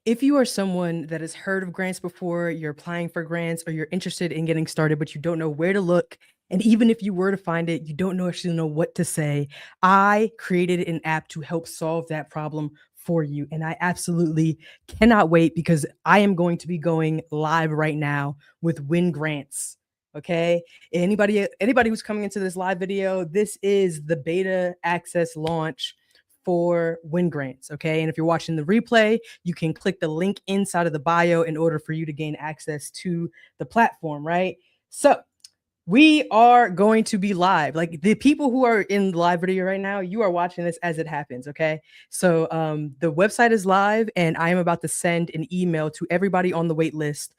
If you are someone that has heard of grants before, you're applying for grants, or you're interested in getting started, but you don't know where to look, and even if you were to find it, you don't actually know what to say, I created an app to help solve that problem for you. And I absolutely cannot wait because I am going to be going live right now with WinGrants. Okay. Anybody who's coming into this live video, this is the beta access launch for WinGrants. Okay. And if you're watching the replay, you can click the link inside of the bio in order for you to gain access to the platform, right? So we are going to be live. Like the people who are in the live video right now, you are watching this as it happens. Okay. So the website is live and I am about to send an email to everybody on the wait list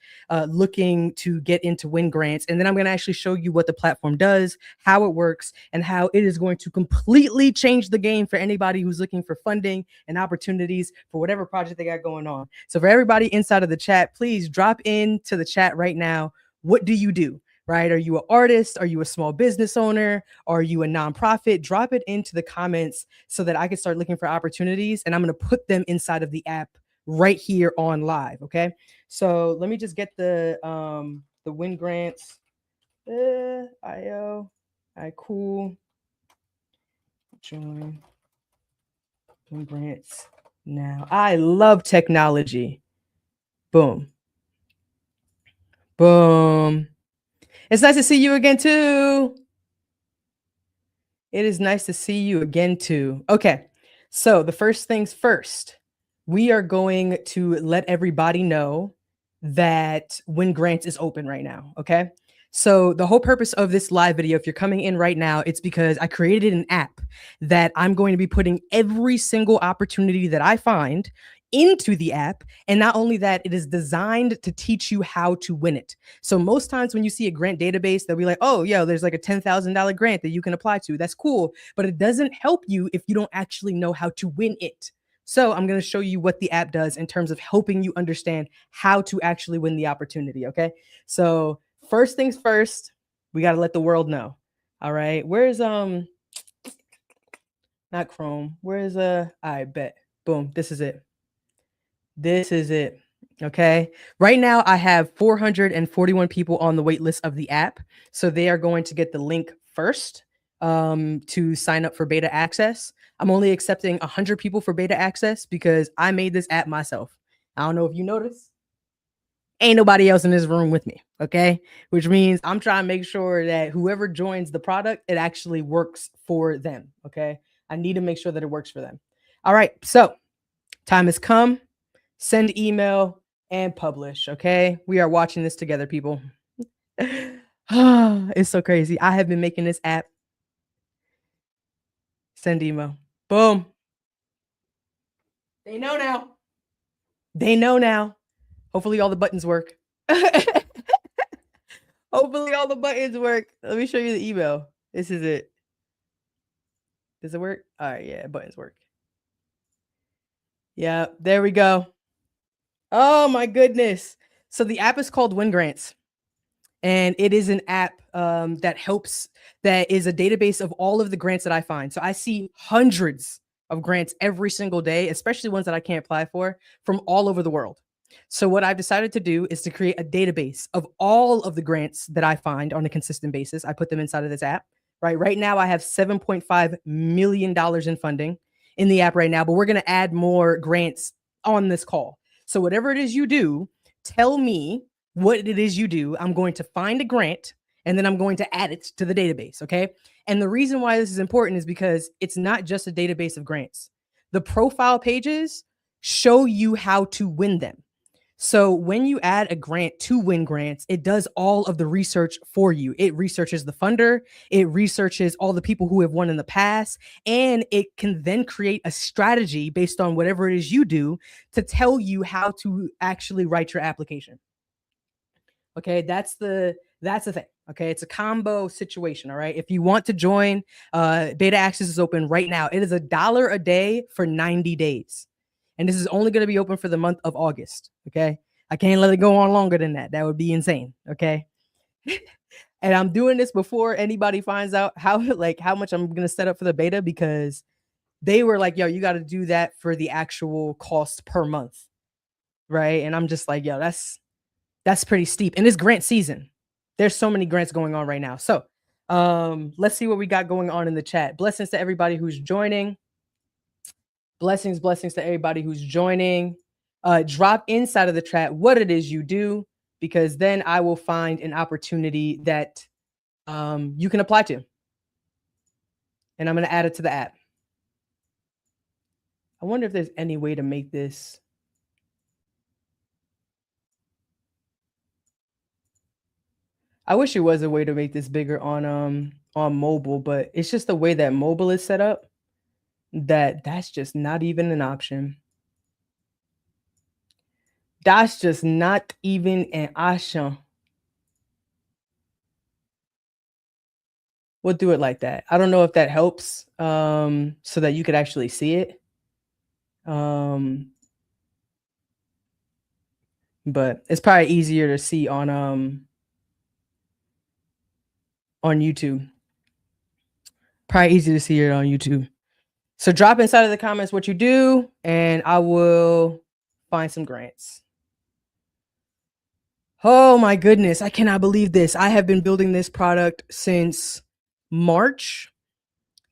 looking to get into WinGrants. And then I'm going to actually show you what the platform does, how it works, and how it is going to completely change the game for anybody who's looking for funding and opportunities for whatever project they got going on. So for everybody inside of the chat, please drop into the chat right now. What do you do? Right? Are you an artist? Are you a small business owner? Are you a nonprofit? Drop it into the comments so that I can start looking for opportunities and I'm going to put them inside of the app right here on live. Okay. So let me just get the WinGrants IO. All right, cool. Join WinGrants now. I love technology. Boom. Boom. It's nice to see you again, too. It is nice to see you again, too. Okay, so the first things first, we are going to let everybody know that WinGrants is open right now, okay? So the whole purpose of this live video, if you're coming in right now, it's because I created an app that I'm going to be putting every single opportunity that I find into the app. And not only that, it is designed to teach you how to win it. So most times when you see a grant database, they'll be like, oh, yo, there's like a $10,000 grant that you can apply to. That's cool. But it doesn't help you if you don't actually know how to win it. So I'm going to show you what the app does in terms of helping you understand how to actually win the opportunity. Okay. So first things first, we got to let the world know. All right. Where's, not Chrome. Where's, I bet. Boom. This is it. This is it. Okay. Right now, I have 441 people on the wait list of the app. So they are going to get the link first to sign up for beta access. I'm only accepting 100 people for beta access because I made this app myself. I don't know if you noticed. Ain't nobody else in this room with me. Okay. Which means I'm trying to make sure that whoever joins the product, it actually works for them. Okay. I need to make sure that it works for them. All right. So time has come. Send email and publish. Okay. We are watching this together, people. It's so crazy. I have been making this app. Send email. Boom. They know now. They know now. Hopefully all the buttons work. Hopefully all the buttons work. Let me show you the email. This is it. Does it work? All right. Yeah, buttons work. Yeah, there we go. Oh my goodness. So the app is called WinGrants. And it is an app that is a database of all of the grants that I find. So I see hundreds of grants every single day, especially ones that I can't apply for from all over the world. So what I've decided to do is to create a database of all of the grants that I find on a consistent basis. I put them inside of this app, right? Right now I have $7.5 million in funding in the app right now, but we're going to add more grants on this call. So whatever it is you do, tell me what it is you do. I'm going to find a grant and then I'm going to add it to the database. Okay. And the reason why this is important is because it's not just a database of grants. The profile pages show you how to win them. So when you add a grant to WinGrants, it does all of the research for you. It researches the funder, it researches all the people who have won in the past, and it can then create a strategy based on whatever it is you do to tell you how to actually write your application. Okay, that's the thing. Okay, it's a combo situation. All right, if you want to join, beta access is open right now. It is $1 a day for 90 days. And this is only going to be open for the month of August. Okay. I can't let it go on longer than that. That would be insane. Okay. And I'm doing this before anybody finds out how much I'm going to set up for the beta, because they were like, yo, you got to do that for the actual cost per month. right? And I'm just like, yo, that's pretty steep. And it's grant season. There's so many grants going on right now. So let's see what we got going on in the chat. Blessings to everybody who's joining. Blessings to everybody who's joining. Drop inside of the chat what it is you do, because then I will find an opportunity that you can apply to. And I'm going to add it to the app. I wonder if there's any way to make this. I wish there was a way to make this bigger on mobile, but it's just the way that mobile is set up that's just not even an option. That's just not even an option. We'll do it like that. I don't know if that helps so that you could actually see it. But it's probably easier to see on YouTube. Probably easy to see it on YouTube. So drop inside of the comments what you do, and I will find some grants. Oh my goodness, I cannot believe this. I have been building this product since March,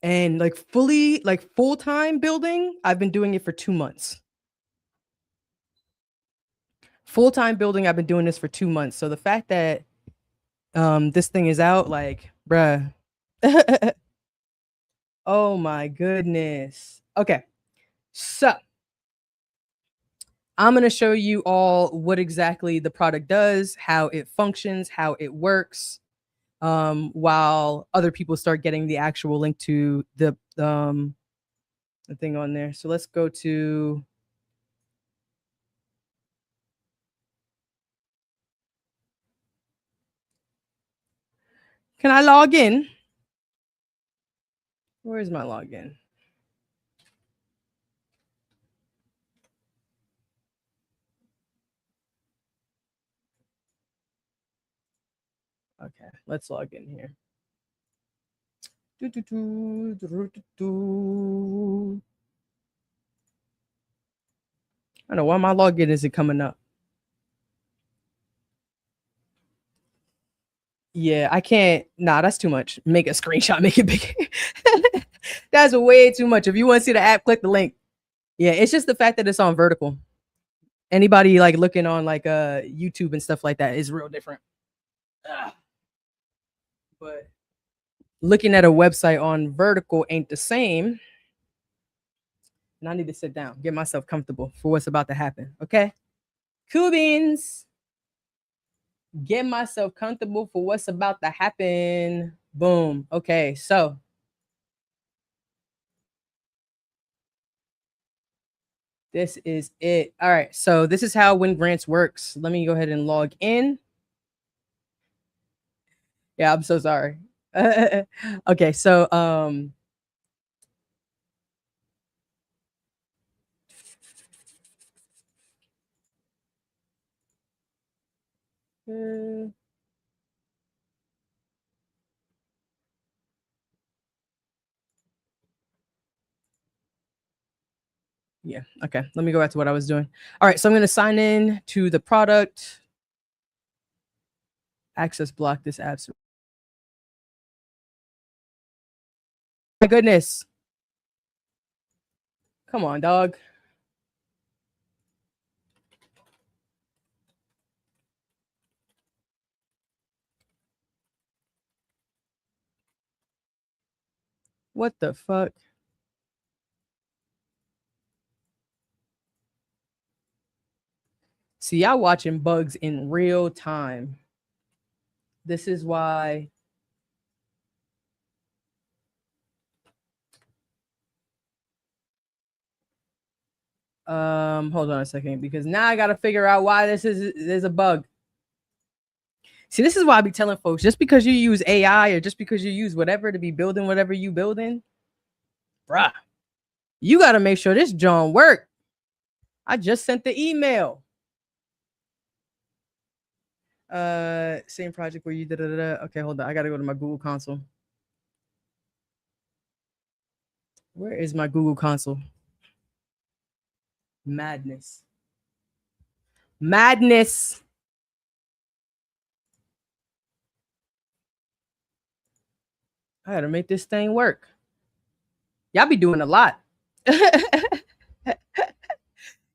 and like full-time building, I've been doing it for 2 months. Full-time building, I've been doing this for 2 months. So the fact that this thing is out, like, bruh. Oh my goodness. Okay. So I'm going to show you all what exactly the product does, how it functions, how it works, while other people start getting the actual link to the thing on there. So let's go to. Can I log in? Where's my login? Okay, let's log in here. I don't know why my login isn't coming up. Yeah, I can't. Nah, that's too much. Make a screenshot, make it bigger. That's way too much. If you want to see the app, click the link. Yeah, it's just the fact that it's on vertical. Anybody like looking on like YouTube and stuff like that is real different. But looking at a website on vertical ain't the same. And I need to sit down, get myself comfortable for what's about to happen. Okay. Cool beans. Get myself comfortable for what's about to happen. Boom. Okay. So this is it. All right. So this is how WinGrants works. Let me go ahead and log in. Yeah, I'm so sorry. Okay. So yeah. Okay. Let me go back to what I was doing. All right. So I'm going to sign in to the product. Access block this app. My goodness. Come on, dog. What the fuck? See, y'all watching bugs in real time. This is why. Hold on a second, because now I gotta figure out why there's a bug. See, this is why I be telling folks, just because you use AI or just because you use whatever to be building whatever you building, bruh, you gotta make sure this John work. I just sent the email. Same project where you did it. Okay, hold on. I gotta go to my Google console. Where is my Google console? Madness. Madness. I gotta make this thing work. Y'all be doing a lot.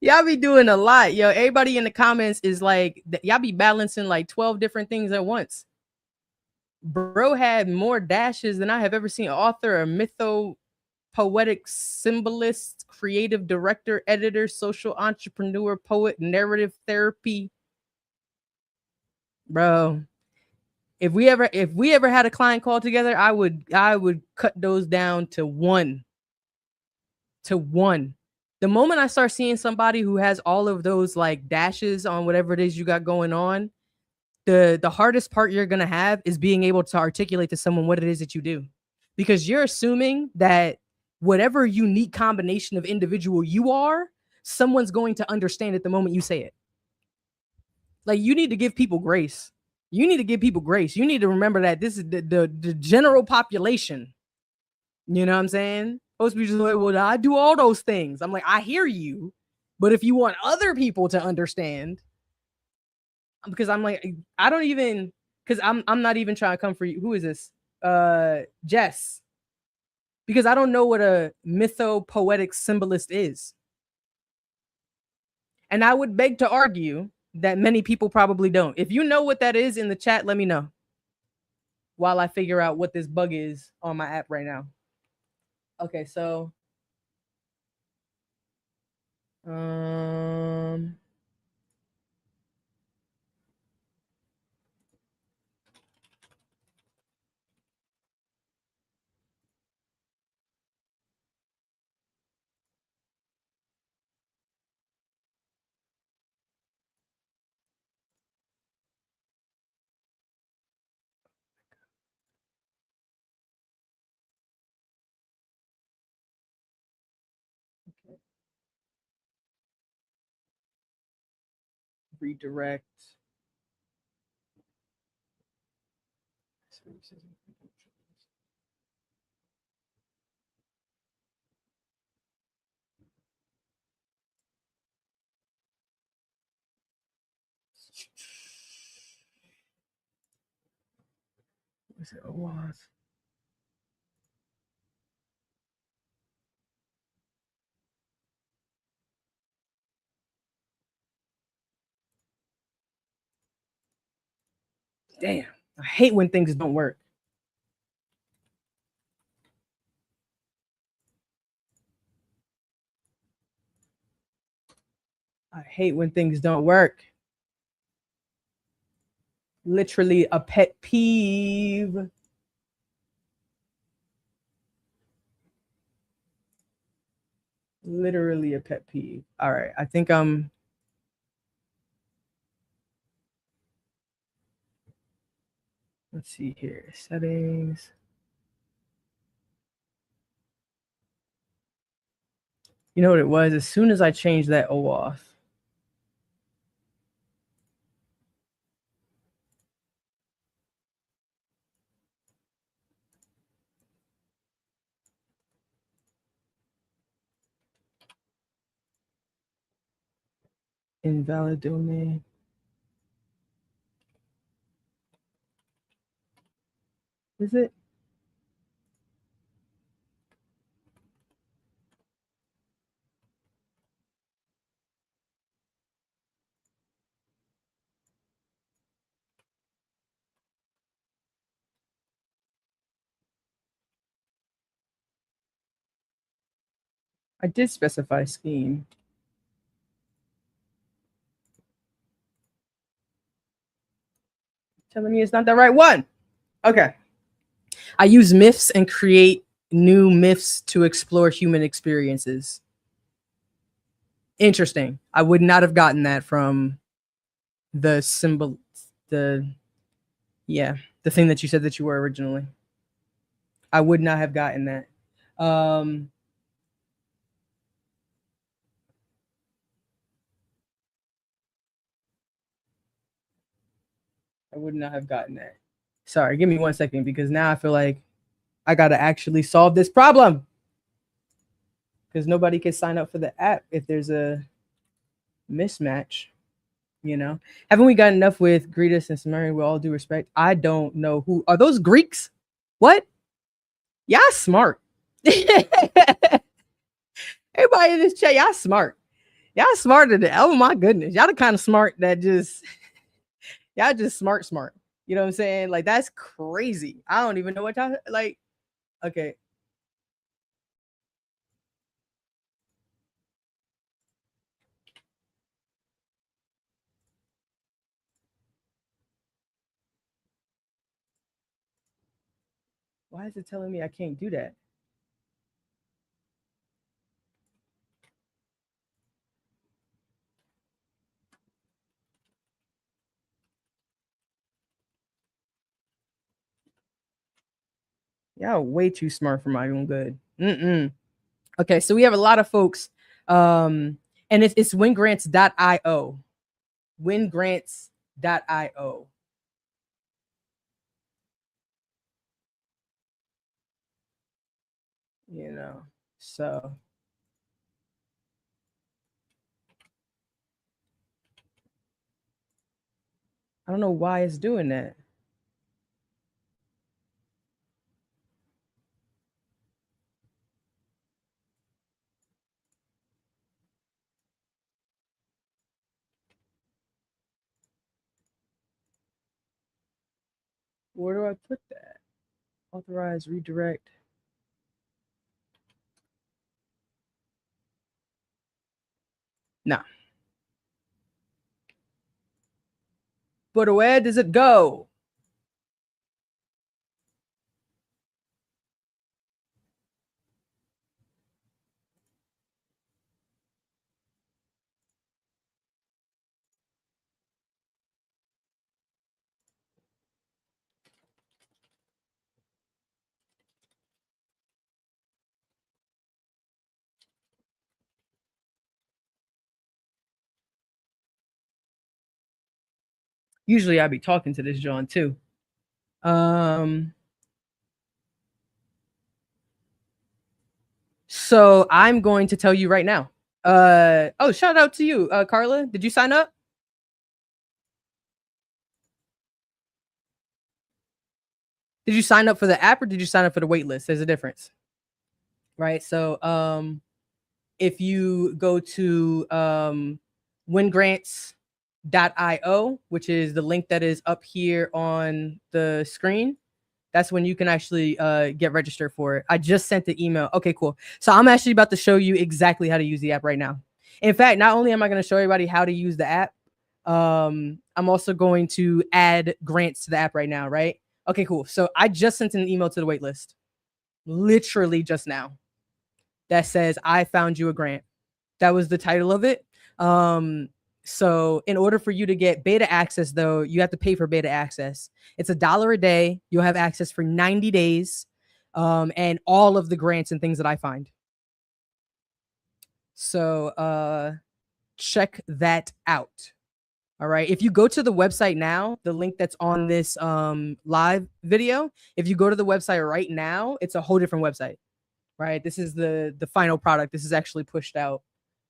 Y'all be doing a lot. Yo, everybody in the comments is like, y'all be balancing like 12 different things at once. Bro had more dashes than I have ever seen. Author, a mytho poetic symbolist, creative director, editor, social entrepreneur, poet, narrative therapy. Bro, if we ever had a client call together, I would cut those down to one. The moment I start seeing somebody who has all of those like dashes on whatever it is you got going on, the hardest part you're going to have is being able to articulate to someone what it is that you do. Because you're assuming that whatever unique combination of individual you are, someone's going to understand it the moment you say it. Like, you need to give people grace. You need to remember that this is the general population. You know what I'm saying? Most people just like, well, I do all those things. I'm like, I hear you, but if you want other people to understand, because I'm like, I don't even, because I'm not even trying to come for you. Who is this? Jess. Because I don't know what a mythopoetic symbolist is. And I would beg to argue that many people probably don't. If you know what that is in the chat, let me know while I figure out what this bug is on my app right now. Okay, so redirect. What's it? OAuth. Damn, I hate when things don't work. I hate when things don't work. Literally a pet peeve. Literally a pet peeve. All right, I think let's see here. Settings. You know what it was? As soon as I changed that OAuth, invalid domain. Is it? I did specify scheme. Telling me it's not the right one. Okay. I use myths and create new myths to explore human experiences. Interesting. I would not have gotten that from the symbol, the thing that you said that you were originally. I would not have gotten that. I would not have gotten that. Sorry, give me 1 second because now I feel like I gotta actually solve this problem. Because nobody can sign up for the app if there's a mismatch. You know, haven't we got enough with Gretus and Sumerian? With all due respect, I don't know who are those Greeks. What? Y'all smart. Everybody in this chat, y'all smart. Y'all smarter than, oh my goodness, y'all the kind of smart that just y'all just smart. You know what I'm saying? Like that's crazy. I don't even know what y'all like. Okay. Why is it telling me I can't do that? Y'all way too smart for my own good. Mm-mm. Okay, so we have a lot of folks, and it's wingrants.io. Wingrants.io. You know, so I don't know why it's doing that. Where do I put that? Authorize, redirect. Nah. But where does it go? Usually I'd be talking to this John too. So I'm going to tell you right now. Oh, shout out to you, Carla. Did you sign up? Did you sign up for the app or did you sign up for the wait list? There's a difference. Right. So if you go to wingrants.io, which is the link that is up here on the screen, that's when you can actually get registered for it. I just sent the email. Okay, cool. So I'm actually about to show you exactly how to use the app right now. In fact, not only am I going to show everybody how to use the app, I'm also going to add grants to the app right now, right? Okay, cool. So I just sent an email to the waitlist, literally just now, that says, I found you a grant. That was the title of it. So in order for you to get beta access, though, you have to pay for beta access. It's $1 a day. You'll have access for 90 days, and all of the grants and things that I find. So check that out. All right. If you go to the website now, the link that's on this live video, if you go to the website right now, it's a whole different website. Right. This is the final product. This is actually pushed out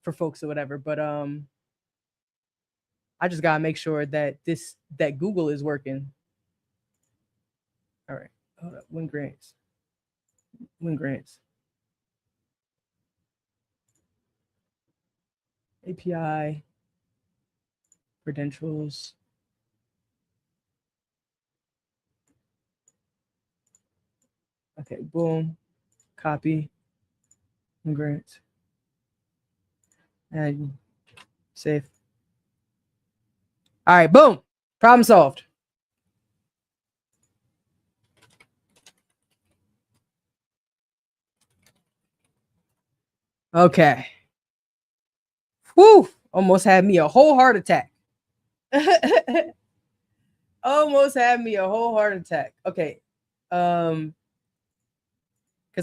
for folks or whatever. But I just gotta make sure that Google is working. All right. Hold up. WinGrants. API. Credentials. Okay, boom. Copy. WinGrants. And save. All right, boom. Problem solved. Okay. Whew. Almost had me a whole heart attack. Almost had me a whole heart attack. Okay. Because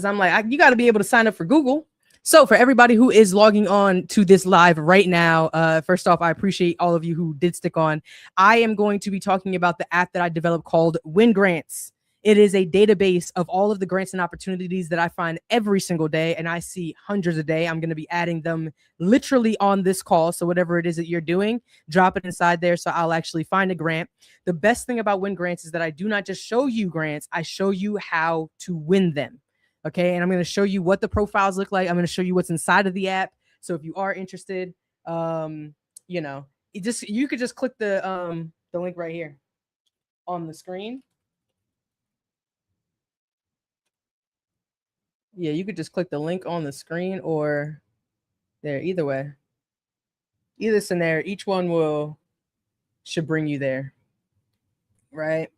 I'm like, you got to be able to sign up for Google. So for everybody who is logging on to this live right now, first off, I appreciate all of you who did stick on. I am going to be talking about the app that I developed called WinGrants. It is a database of all of the grants and opportunities that I find every single day, and I see hundreds a day. I'm going to be adding them literally on this call. So whatever it is that you're doing, drop it inside there so I'll actually find a grant. The best thing about WinGrants is that I do not just show you grants, I show you how to win them. Okay, and I'm going to show you what the profiles look like. I'm going to show you what's inside of the app. So if you are interested, you know, you could just click the link right here on the screen. Yeah, you could just click the link on the screen or there. Either way, either scenario, each one should bring you there, right?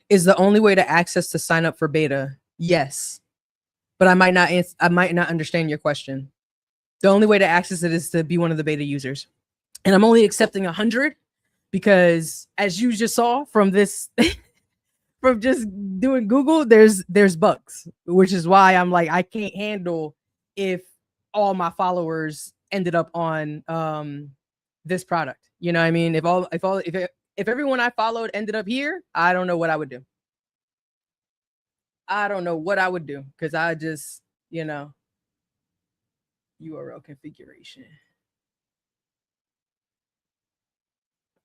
Is the only way to access to sign up for beta? Yes, but I might not. I might not understand your question. The only way to access it is to be one of the beta users, and I'm only accepting 100 because, as you just saw from this, from just doing Google, there's bugs, which is why I'm like I can't handle if all my followers ended up on this product. You know what I mean? If everyone I followed ended up here, I don't know what I would do. I don't know what I would do because I just, URL configuration.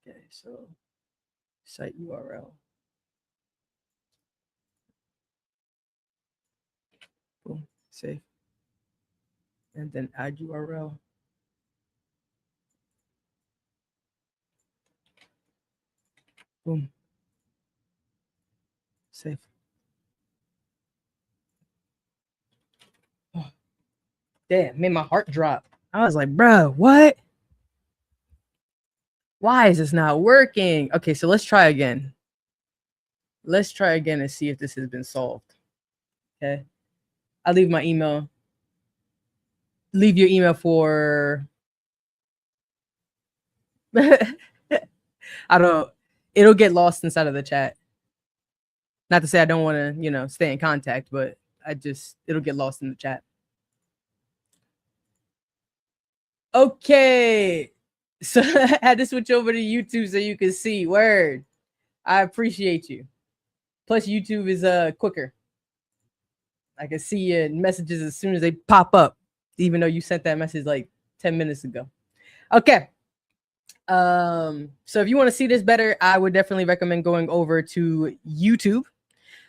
Okay, so site URL. Boom, save. And then add URL. Boom. Save. Oh, damn, made my heart drop. I was like, bro, what? Why is this not working? Okay, so let's try again. Let's try again and see if this has been solved. Okay. I'll leave my email. Leave your email for I don't it'll get lost inside of the chat. Not to say I don't want to, stay in contact, but it'll get lost in the chat. Okay. So I had to switch over to YouTube so you can see. Word. I appreciate you. Plus YouTube is quicker. I can see your messages as soon as they pop up, even though you sent that message like 10 minutes ago. Okay. So if you want to see this better, I would definitely recommend going over to YouTube.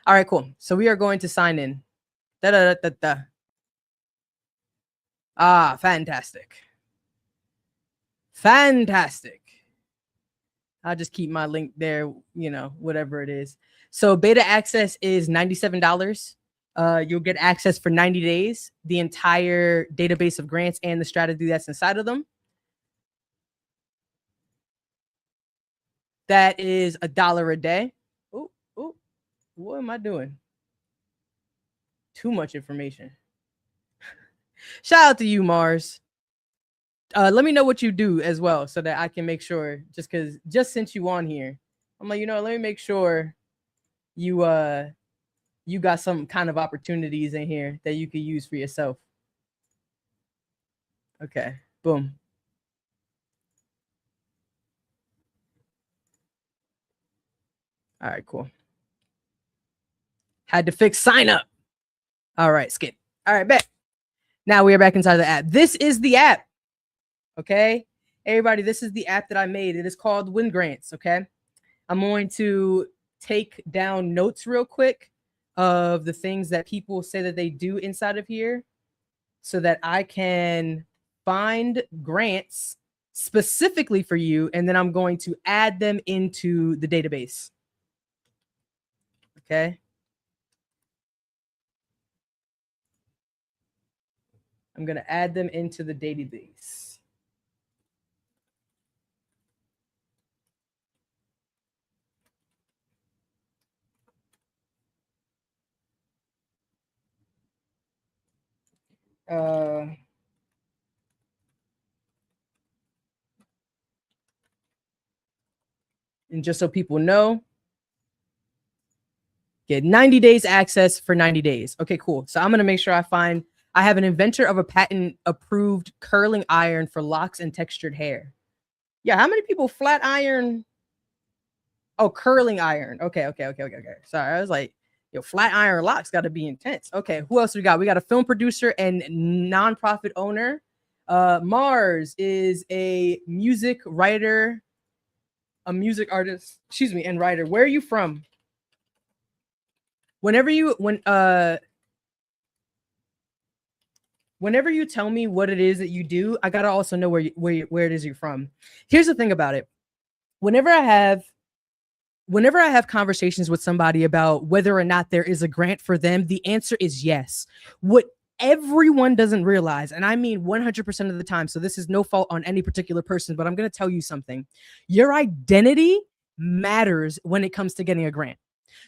All right, cool. So we are going to sign in. Ah, fantastic. Fantastic. I'll just keep my link there, whatever it is. So beta access is $97. You'll get access for 90 days, the entire database of grants and the strategy that's inside of them. That is $1 a day. Oh, what am I doing? Too much information. Shout out to you, Mars. Let me know what you do as well so that I can make sure, just since you on here, I'm like, let me make sure you got some kind of opportunities in here that you could use for yourself. Okay, boom. All right, cool. Had to fix sign up. All right, skip. All right, bet. Now we are back inside the app. This is the app. Okay, everybody, this is the app that I made. It is called WinGrants. Okay, I'm going to take down notes real quick of the things that people say that they do inside of here so that I can find grants specifically for you, and then I'm going to add them into the database. Okay. I'm going to add them into the database. And just so people know, get 90 days access for 90 days. Okay, cool. So I'm going to make sure I find I have an inventor of a patent approved curling iron for locks and textured hair. Yeah, how many people flat iron? Oh, curling iron. Okay. Sorry, I was like, yo, flat iron locks got to be intense. Okay, who else we got? We got a film producer and nonprofit owner. Mars is a music writer, a music artist, excuse me, and writer. Where are you from? Whenever you whenever you tell me what it is that you do, I gotta also know where it is you're from. Here's the thing about it. Whenever I have conversations with somebody about whether or not there is a grant for them, the answer is yes. What everyone doesn't realize, and I mean 100% of the time, so this is no fault on any particular person, but I'm going to tell you something. Your identity matters when it comes to getting a grant.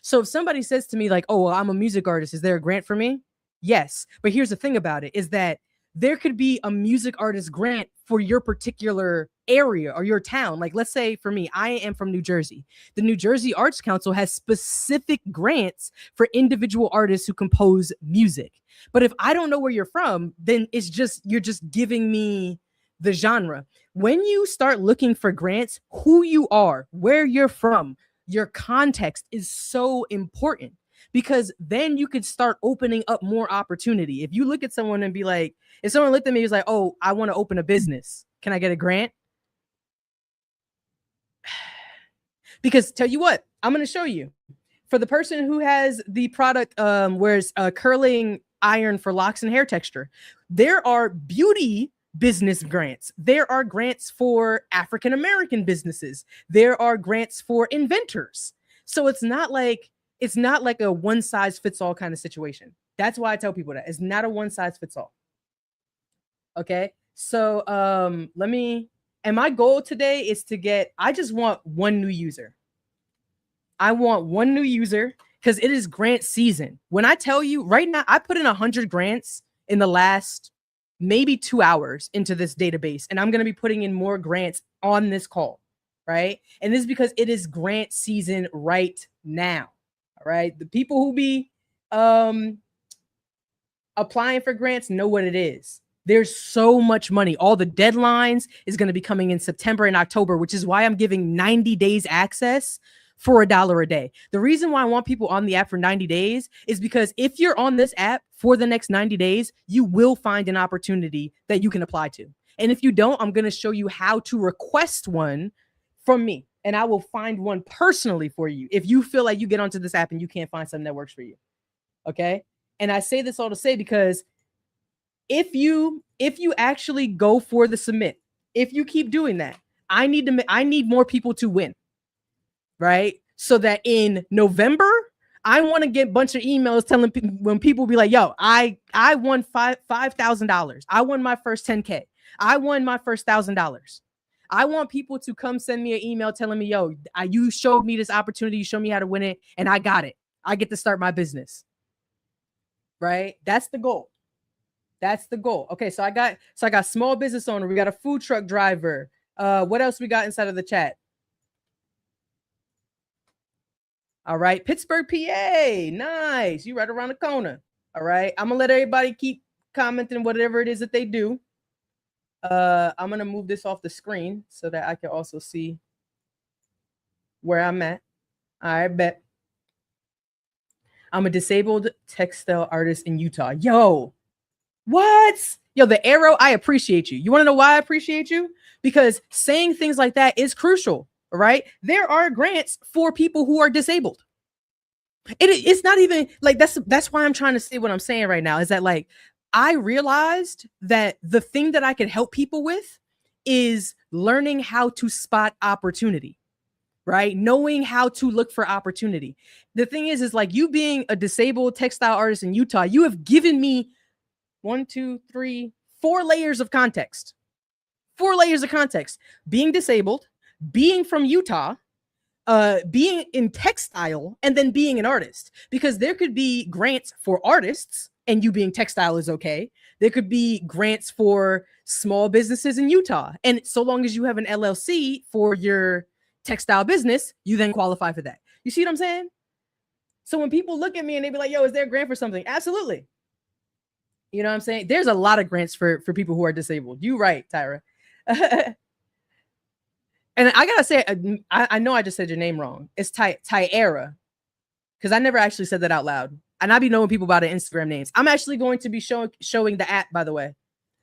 So if somebody says to me like, "Oh, well, I'm a music artist, is there a grant for me?" Yes. But here's the thing about it is that there could be a music artist grant for your particular area or your town. Like, let's say for me, I am from New Jersey. The New Jersey Arts Council has specific grants for individual artists who compose music. But if I don't know where you're from, then you're just giving me the genre. When you start looking for grants, who you are, where you're from, your context is so important, because then you could start opening up more opportunity. If you look at someone and be like, if someone looked at me and was like, "Oh, I want to open a business. Can I get a grant?" Because tell you what, I'm going to show you. For the person who has the product, where it's a curling iron for locks and hair texture, there are beauty business grants. There are grants for African American businesses. There are grants for inventors. So it's not like a one size fits all kind of situation. That's why I tell people that it's not a one size fits all. Okay. So and my goal today is I just want one new user. I want one new user because it is grant season. When I tell you right now, I put in 100 grants in the last maybe 2 hours into this database, and I'm going to be putting in more grants on this call. Right. And this is because it is grant season right now. All right. The people who be applying for grants know what it is. There's so much money. All the deadlines is going to be coming in September and October, which is why I'm giving 90 days access for $1 a day. The reason why I want people on the app for 90 days is because if you're on this app for the next 90 days, you will find an opportunity that you can apply to. And if you don't, I'm going to show you how to request one from me, and I will find one personally for you if you feel like you get onto this app and you can't find something that works for you. Okay. And I say this all to say, because if you actually go for the submit, if you keep doing that, I need more people to win. Right. So that in November, I want to get a bunch of emails telling people, when people be like, "Yo, I won $5,000. I won my first 10K. I won my first $1,000. I want people to come send me an email telling me, "Yo, you showed me this opportunity. You showed me how to win it, and I got it. I get to start my business." Right? That's the goal. That's the goal. Okay, so I got small business owner. We got a food truck driver. What else we got inside of the chat? All right, Pittsburgh, PA. Nice. You right around the corner. All right. I'm gonna let everybody keep commenting whatever it is that they do. I'm gonna move this off the screen so that I can also see where I'm at. All right, bet. I'm a disabled textile artist in Utah. Yo, what? Yo, the arrow, I appreciate you. You want to know why I appreciate you? Because saying things like that is crucial, right? There are grants for people who are disabled. It's not even like that's why I'm trying to say what I'm saying right now is that, like, I realized that the thing that I can help people with is learning how to spot opportunity, right? Knowing how to look for opportunity. The thing is like, you being a disabled textile artist in Utah, you have given me 1, 2, 3, 4 layers of context. 4 layers of context. Being disabled, being from Utah, being in textile, and then being an artist. Because there could be grants for artists and you being textile is okay. There could be grants for small businesses in Utah. And so long as you have an LLC for your textile business, you then qualify for that. You see what I'm saying? So when people look at me and they be like, "Yo, is there a grant for something?" Absolutely. You know what I'm saying? There's a lot of grants for people who are disabled. You right, Tyra. And I gotta say, I know I just said your name wrong. It's Tyara, because I never actually said that out loud. And I be knowing people about their Instagram names. I'm actually going to be showing the app, by the way.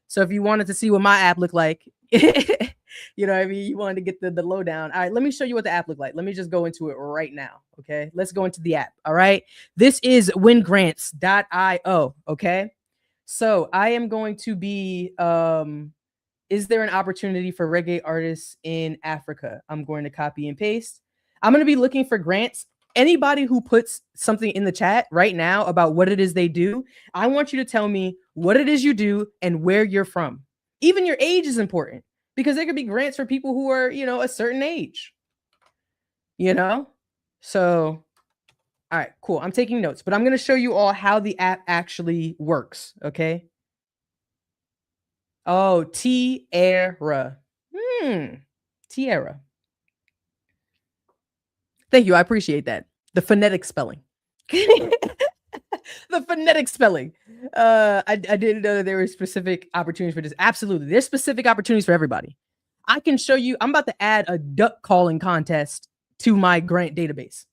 So if you wanted to see what my app looked like, you know what I mean? You wanted to get the lowdown. All right, let me show you what the app looked like. Let me just go into it right now. Okay, let's go into the app. All right, this is wingrants.io. Okay, so I am going to be is there an opportunity for reggae artists in Africa? I'm going to copy and paste. I'm going to be looking for grants. Anybody who puts something in the chat right now about what it is they do, I want you to tell me what it is you do and where you're from. Even your age is important, because there could be grants for people who are, you know, a certain age, you know? So, all right, cool. I'm taking notes, but I'm going to show you all how the app actually works. Okay. Oh, Tierra. Tierra. Thank you. I appreciate that. The phonetic spelling. The phonetic spelling. I didn't know that there were specific opportunities for this. Absolutely. There's specific opportunities for everybody. I can show you. I'm about to add a duck calling contest to my grant database.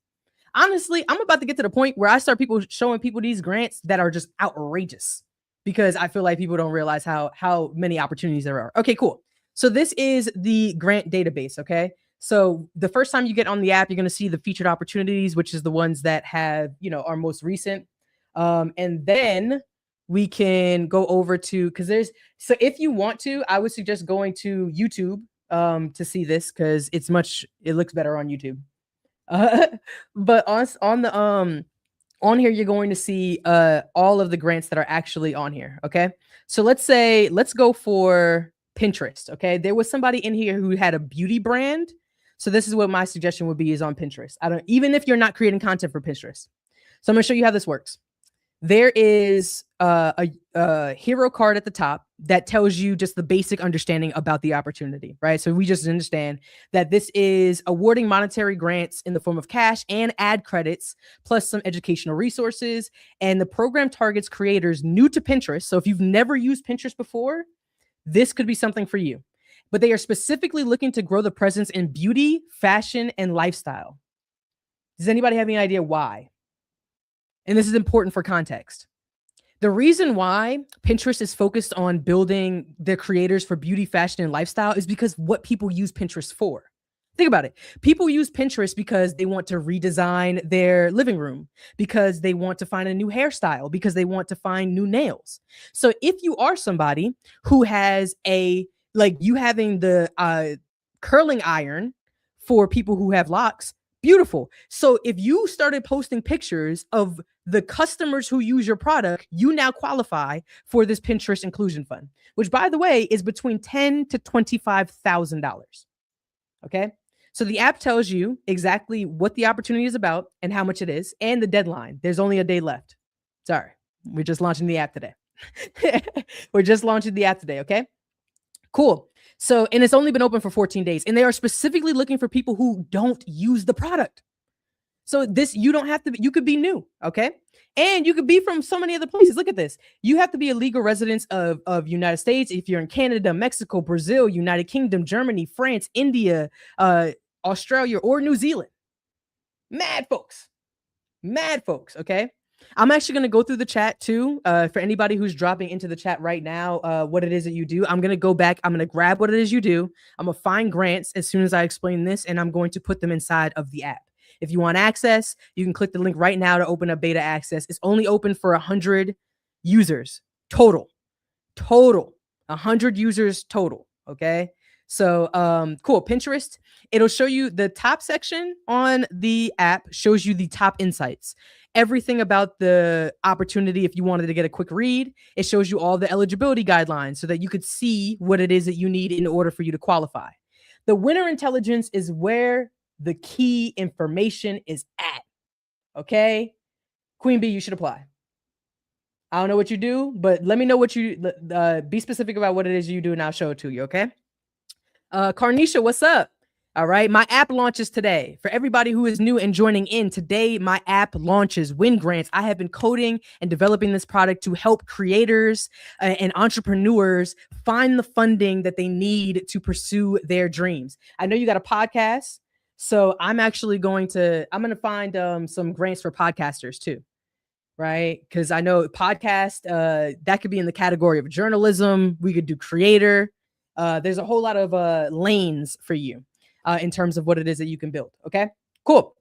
Honestly, I'm about to get to the point where I start showing people these grants that are just outrageous, because I feel like people don't realize how many opportunities there are. Okay, cool. So this is the grant database. Okay. So the first time you get on the app, you're going to see the featured opportunities, which is the ones that have, you know, are most recent. And then we can go over to, so if you want to, I would suggest going to YouTube to see this, because it looks better on YouTube. But on here, you're going to see all of the grants that are actually on here. Okay. So let's go for Pinterest. Okay. There was somebody in here who had a beauty brand. So this is what my suggestion would be, is on Pinterest. Even if you're not creating content for Pinterest. So I'm going to show you how this works. There is a hero card at the top that tells you just the basic understanding about the opportunity, right? So we just understand that this is awarding monetary grants in the form of cash and ad credits, plus some educational resources. And the program targets creators new to Pinterest. So if you've never used Pinterest before, this could be something for you. But they are specifically looking to grow the presence in beauty, fashion, and lifestyle. Does anybody have any idea why? And this is important for context. The reason why Pinterest is focused on building their creators for beauty, fashion, and lifestyle is because what people use Pinterest for. Think about it. People use Pinterest because they want to redesign their living room, because they want to find a new hairstyle, because they want to find new nails. So if you are somebody who has you having the curling iron for people who have locks, beautiful. So if you started posting pictures of the customers who use your product, you now qualify for this Pinterest Inclusion Fund, which, by the way, is between $10,000 to $25,000. Okay. So the app tells you exactly what the opportunity is about and how much it is, and the deadline. There's only a day left. Sorry. We're just launching the app today. Okay. Cool. So, and it's only been open for 14 days, and they are specifically looking for people who don't use the product. So you don't have to, you could be new. Okay. And you could be from so many other places. Look at this. You have to be a legal resident of United States. If you're in Canada, Mexico, Brazil, United Kingdom, Germany, France, India, Australia, or New Zealand. Mad folks. Okay. I'm actually going to go through the chat too. For anybody who's dropping into the chat right now, what it is that you do. I'm going to go back. I'm going to grab what it is you do. I'm going to find grants as soon as I explain this, and I'm going to put them inside of the app. If you want access, you can click the link right now to open up beta access. It's only open for 100 users total. 100 users total. Okay. So cool. Pinterest, it'll show you the top section on the app, shows you the top insights. Everything about the opportunity. If you wanted to get a quick read, it shows you all the eligibility guidelines so that you could see what it is that you need in order for you to qualify. The winner intelligence is where the key information is at. Okay. Queen Bee, you should apply. I don't know what you do, but let me know what you be specific about what it is you do, and I'll show it to you. Okay. Carnisha, what's up? All right. My app launches today. For everybody who is new and joining in, today my app launches WinGrant. I have been coding and developing this product to help creators and entrepreneurs find the funding that they need to pursue their dreams. I know you got a podcast, so I'm actually going to find some grants for podcasters too. Right? Because I know podcast that could be in the category of journalism. We could do creator. There's a whole lot of lanes for you in terms of what it is that you can build. Okay, cool.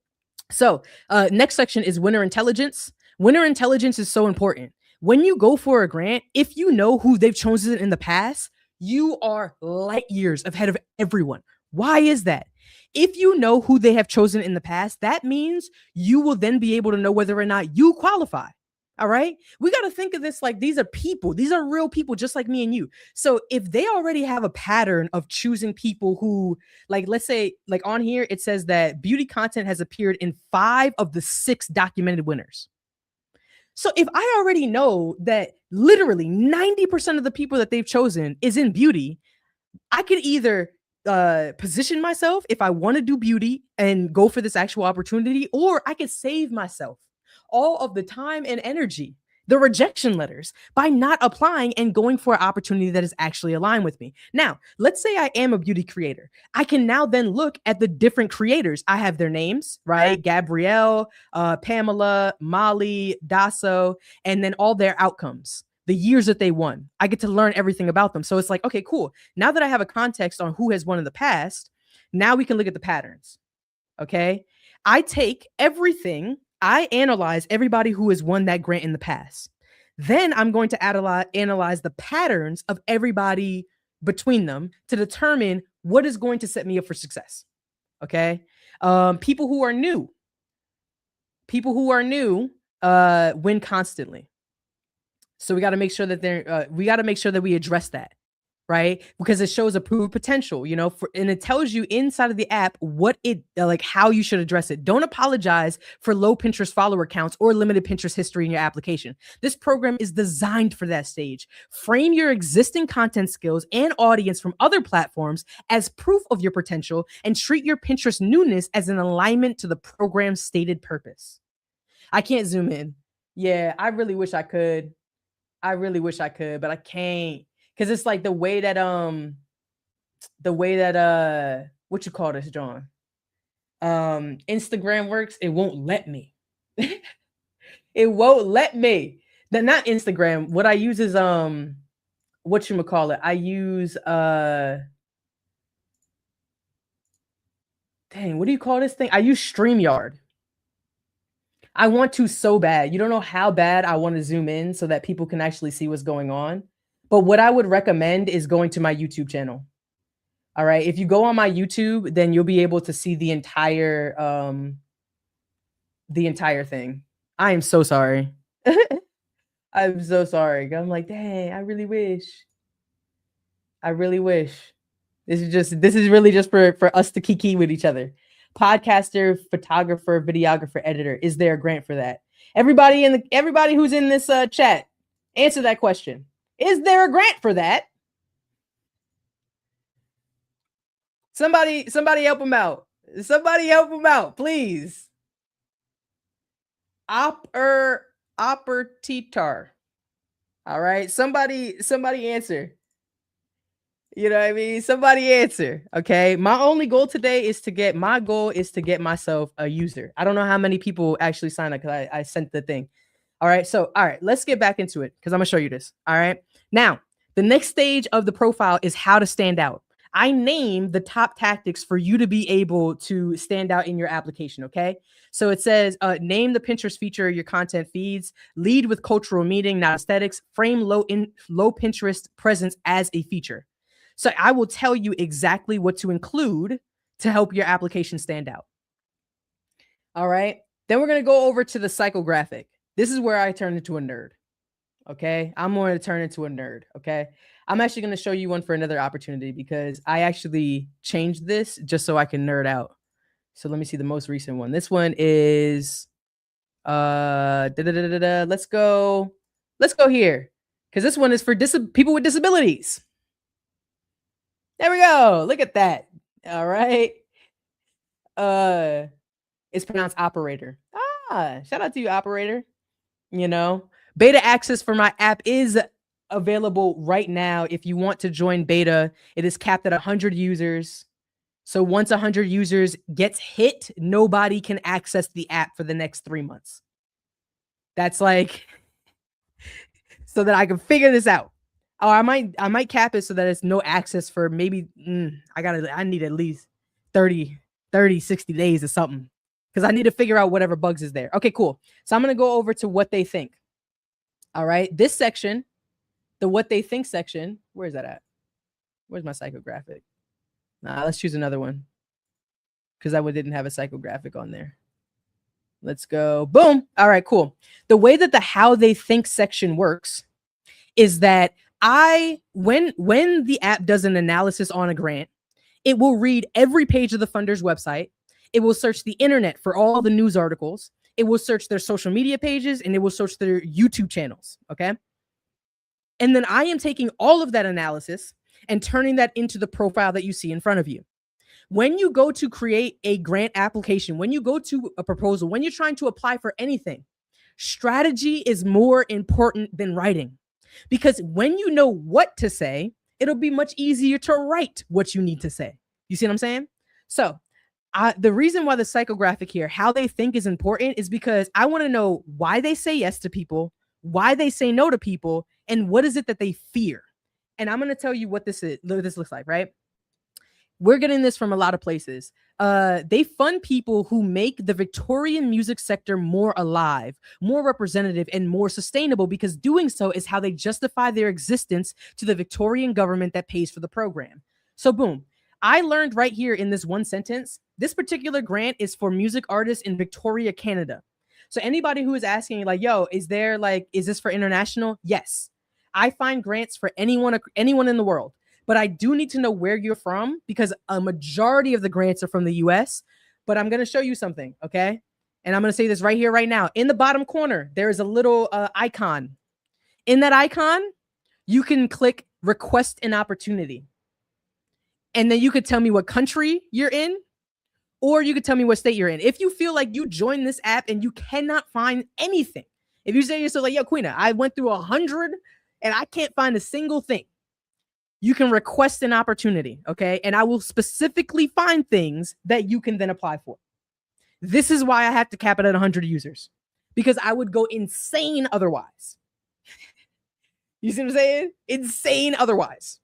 So next section is winner intelligence. Winner intelligence is so important. When you go for a grant, if you know who they've chosen in the past, you are light years ahead of everyone. Why is that? If you know who they have chosen in the past, that means you will then be able to know whether or not you qualify. All right. We got to think of this like these are people. These are real people just like me and you. So if they already have a pattern of choosing people who, like, let's say, like on here, it says that beauty content has appeared in 5 of the 6 documented winners. So if I already know that literally 90% of the people that they've chosen is in beauty, I could either position myself if I want to do beauty and go for this actual opportunity, or I could save myself all of the time and energy, the rejection letters, by not applying and going for an opportunity that is actually aligned with me. Now, let's say I am a beauty creator. I can now then look at the different creators. I have their names, right? Gabrielle, Pamela, Molly, Dasso, and then all their outcomes, the years that they won. I get to learn everything about them. So it's like, okay, cool. Now that I have a context on who has won in the past, now we can look at the patterns. Okay. I take everything, I analyze everybody who has won that grant in the past. Then I'm going to analyze the patterns of everybody between them to determine what is going to set me up for success. Okay. People who are new win constantly. So we got to make sure that we address that, right? Because it shows approved potential, and it tells you inside of the app what it like, how you should address it. Don't apologize for low Pinterest follower counts or limited Pinterest history in your application. This program is designed for that stage. Frame your existing content skills and audience from other platforms as proof of your potential, and treat your Pinterest newness as an alignment to the program's stated purpose. I can't zoom in. Yeah, I really wish I could. But I can't, because it's like the way that what you call this, John? Instagram works. It won't let me. It won't let me. Not Instagram. What I use is what you call it? I use dang, what do you call this thing? I use StreamYard. I want to so bad. You don't know how bad I want to zoom in so that people can actually see what's going on. But what I would recommend is going to my YouTube channel. All right. If you go on my YouTube, then you'll be able to see the entire thing. I am so sorry. I'm so sorry. I'm like, dang, I really wish. This is really just for us to kiki with each other. Podcaster, photographer, videographer, editor. Is there a grant for that? Everybody who's in this chat, answer that question. Is there a grant for that? Somebody help him out. Somebody help him out, please. Opportitar. All right. Somebody answer. You know what I mean? Somebody answer. Okay. My goal is to get myself a user. I don't know how many people actually sign up because I sent the thing. All right. So, all right, let's get back into it because I'm going to show you this. All right. Now, the next stage of the profile is how to stand out. I name the top tactics for you to be able to stand out in your application. Okay. So it says, name the Pinterest feature your content feeds, lead with cultural meaning, not aesthetics, frame low Pinterest presence as a feature. So I will tell you exactly what to include to help your application stand out. All right. Then we're going to go over to the psychographic. This is where I turn into a nerd. Okay. I'm going to turn into a nerd. Okay. I'm actually going to show you one for another opportunity because I actually changed this just so I can nerd out. So let me see the most recent one. This one is, let's go here. Cause this one is for people with disabilities. There we go. Look at that. All right. It's pronounced operator. Shout out to you, operator. You know, beta access for my app is available right now. If you want to join beta, it is capped at 100 users. So once 100 users gets hit, nobody can access the app for the next 3 months. That's like so that I can figure this out. Oh, I might cap it so that it's no access for maybe I need at least 30 60 days or something, because I need to figure out whatever bugs is there. Okay, cool. So I'm going to go over to what they think. All right, this section, the what they think section, where's that at? Where's my psychographic? Let's choose another one, because that one didn't have a psychographic on there. Let's go. Boom. All right, cool. The way that the how they think section works is that when the app does an analysis on a grant, it will read every page of the funder's website. It will search the internet for all the news articles. It will search their social media pages, and it will search their YouTube channels. Okay. And then I am taking all of that analysis and turning that into the profile that you see in front of you. When you go to create a grant application, when you go to a proposal, when you're trying to apply for anything, strategy is more important than writing. Because when you know what to say, it'll be much easier to write what you need to say. You see what I'm saying? So the reason why the psychographic here, how they think, is important is because I want to know why they say yes to people, why they say no to people, and what is it that they fear. And I'm going to tell you what this looks like, right? We're getting this from a lot of places. They fund people who make the Victorian music sector more alive, more representative, and more sustainable, because doing so is how they justify their existence to the Victorian government that pays for the program. So boom, I learned right here in this one sentence, this particular grant is for music artists in Victoria, Canada. So anybody who is asking like, yo, is this for international? Yes. I find grants for anyone in the world. But I do need to know where you're from, because a majority of the grants are from the US. But I'm going to show you something, okay? And I'm going to say this right here, right now. In the bottom corner, there is a little icon. In that icon, you can click request an opportunity. And then you could tell me what country you're in, or you could tell me what state you're in. If you feel like you joined this app and you cannot find anything, if you say to yourself like, yo, Queena, I went through 100 and I can't find a single thing, you can request an opportunity, okay? And I will specifically find things that you can then apply for. This is why I have to cap it at 100 users, because I would go insane otherwise. You see what I'm saying? Insane otherwise.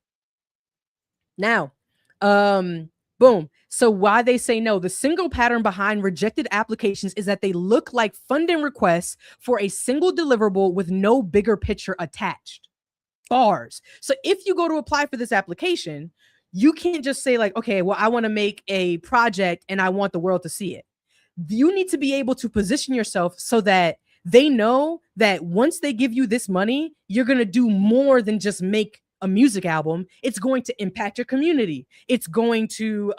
Now, boom. So why they say no, the single pattern behind rejected applications is that they look like funding requests for a single deliverable with no bigger picture attached. Bars. So if you go to apply for this application, you can't just say like, okay, well, I want to make a project and I want the world to see it. You need to be able to position yourself so that they know that once they give you this money, you're going to do more than just make a music album. It's going to impact your community. It's going to,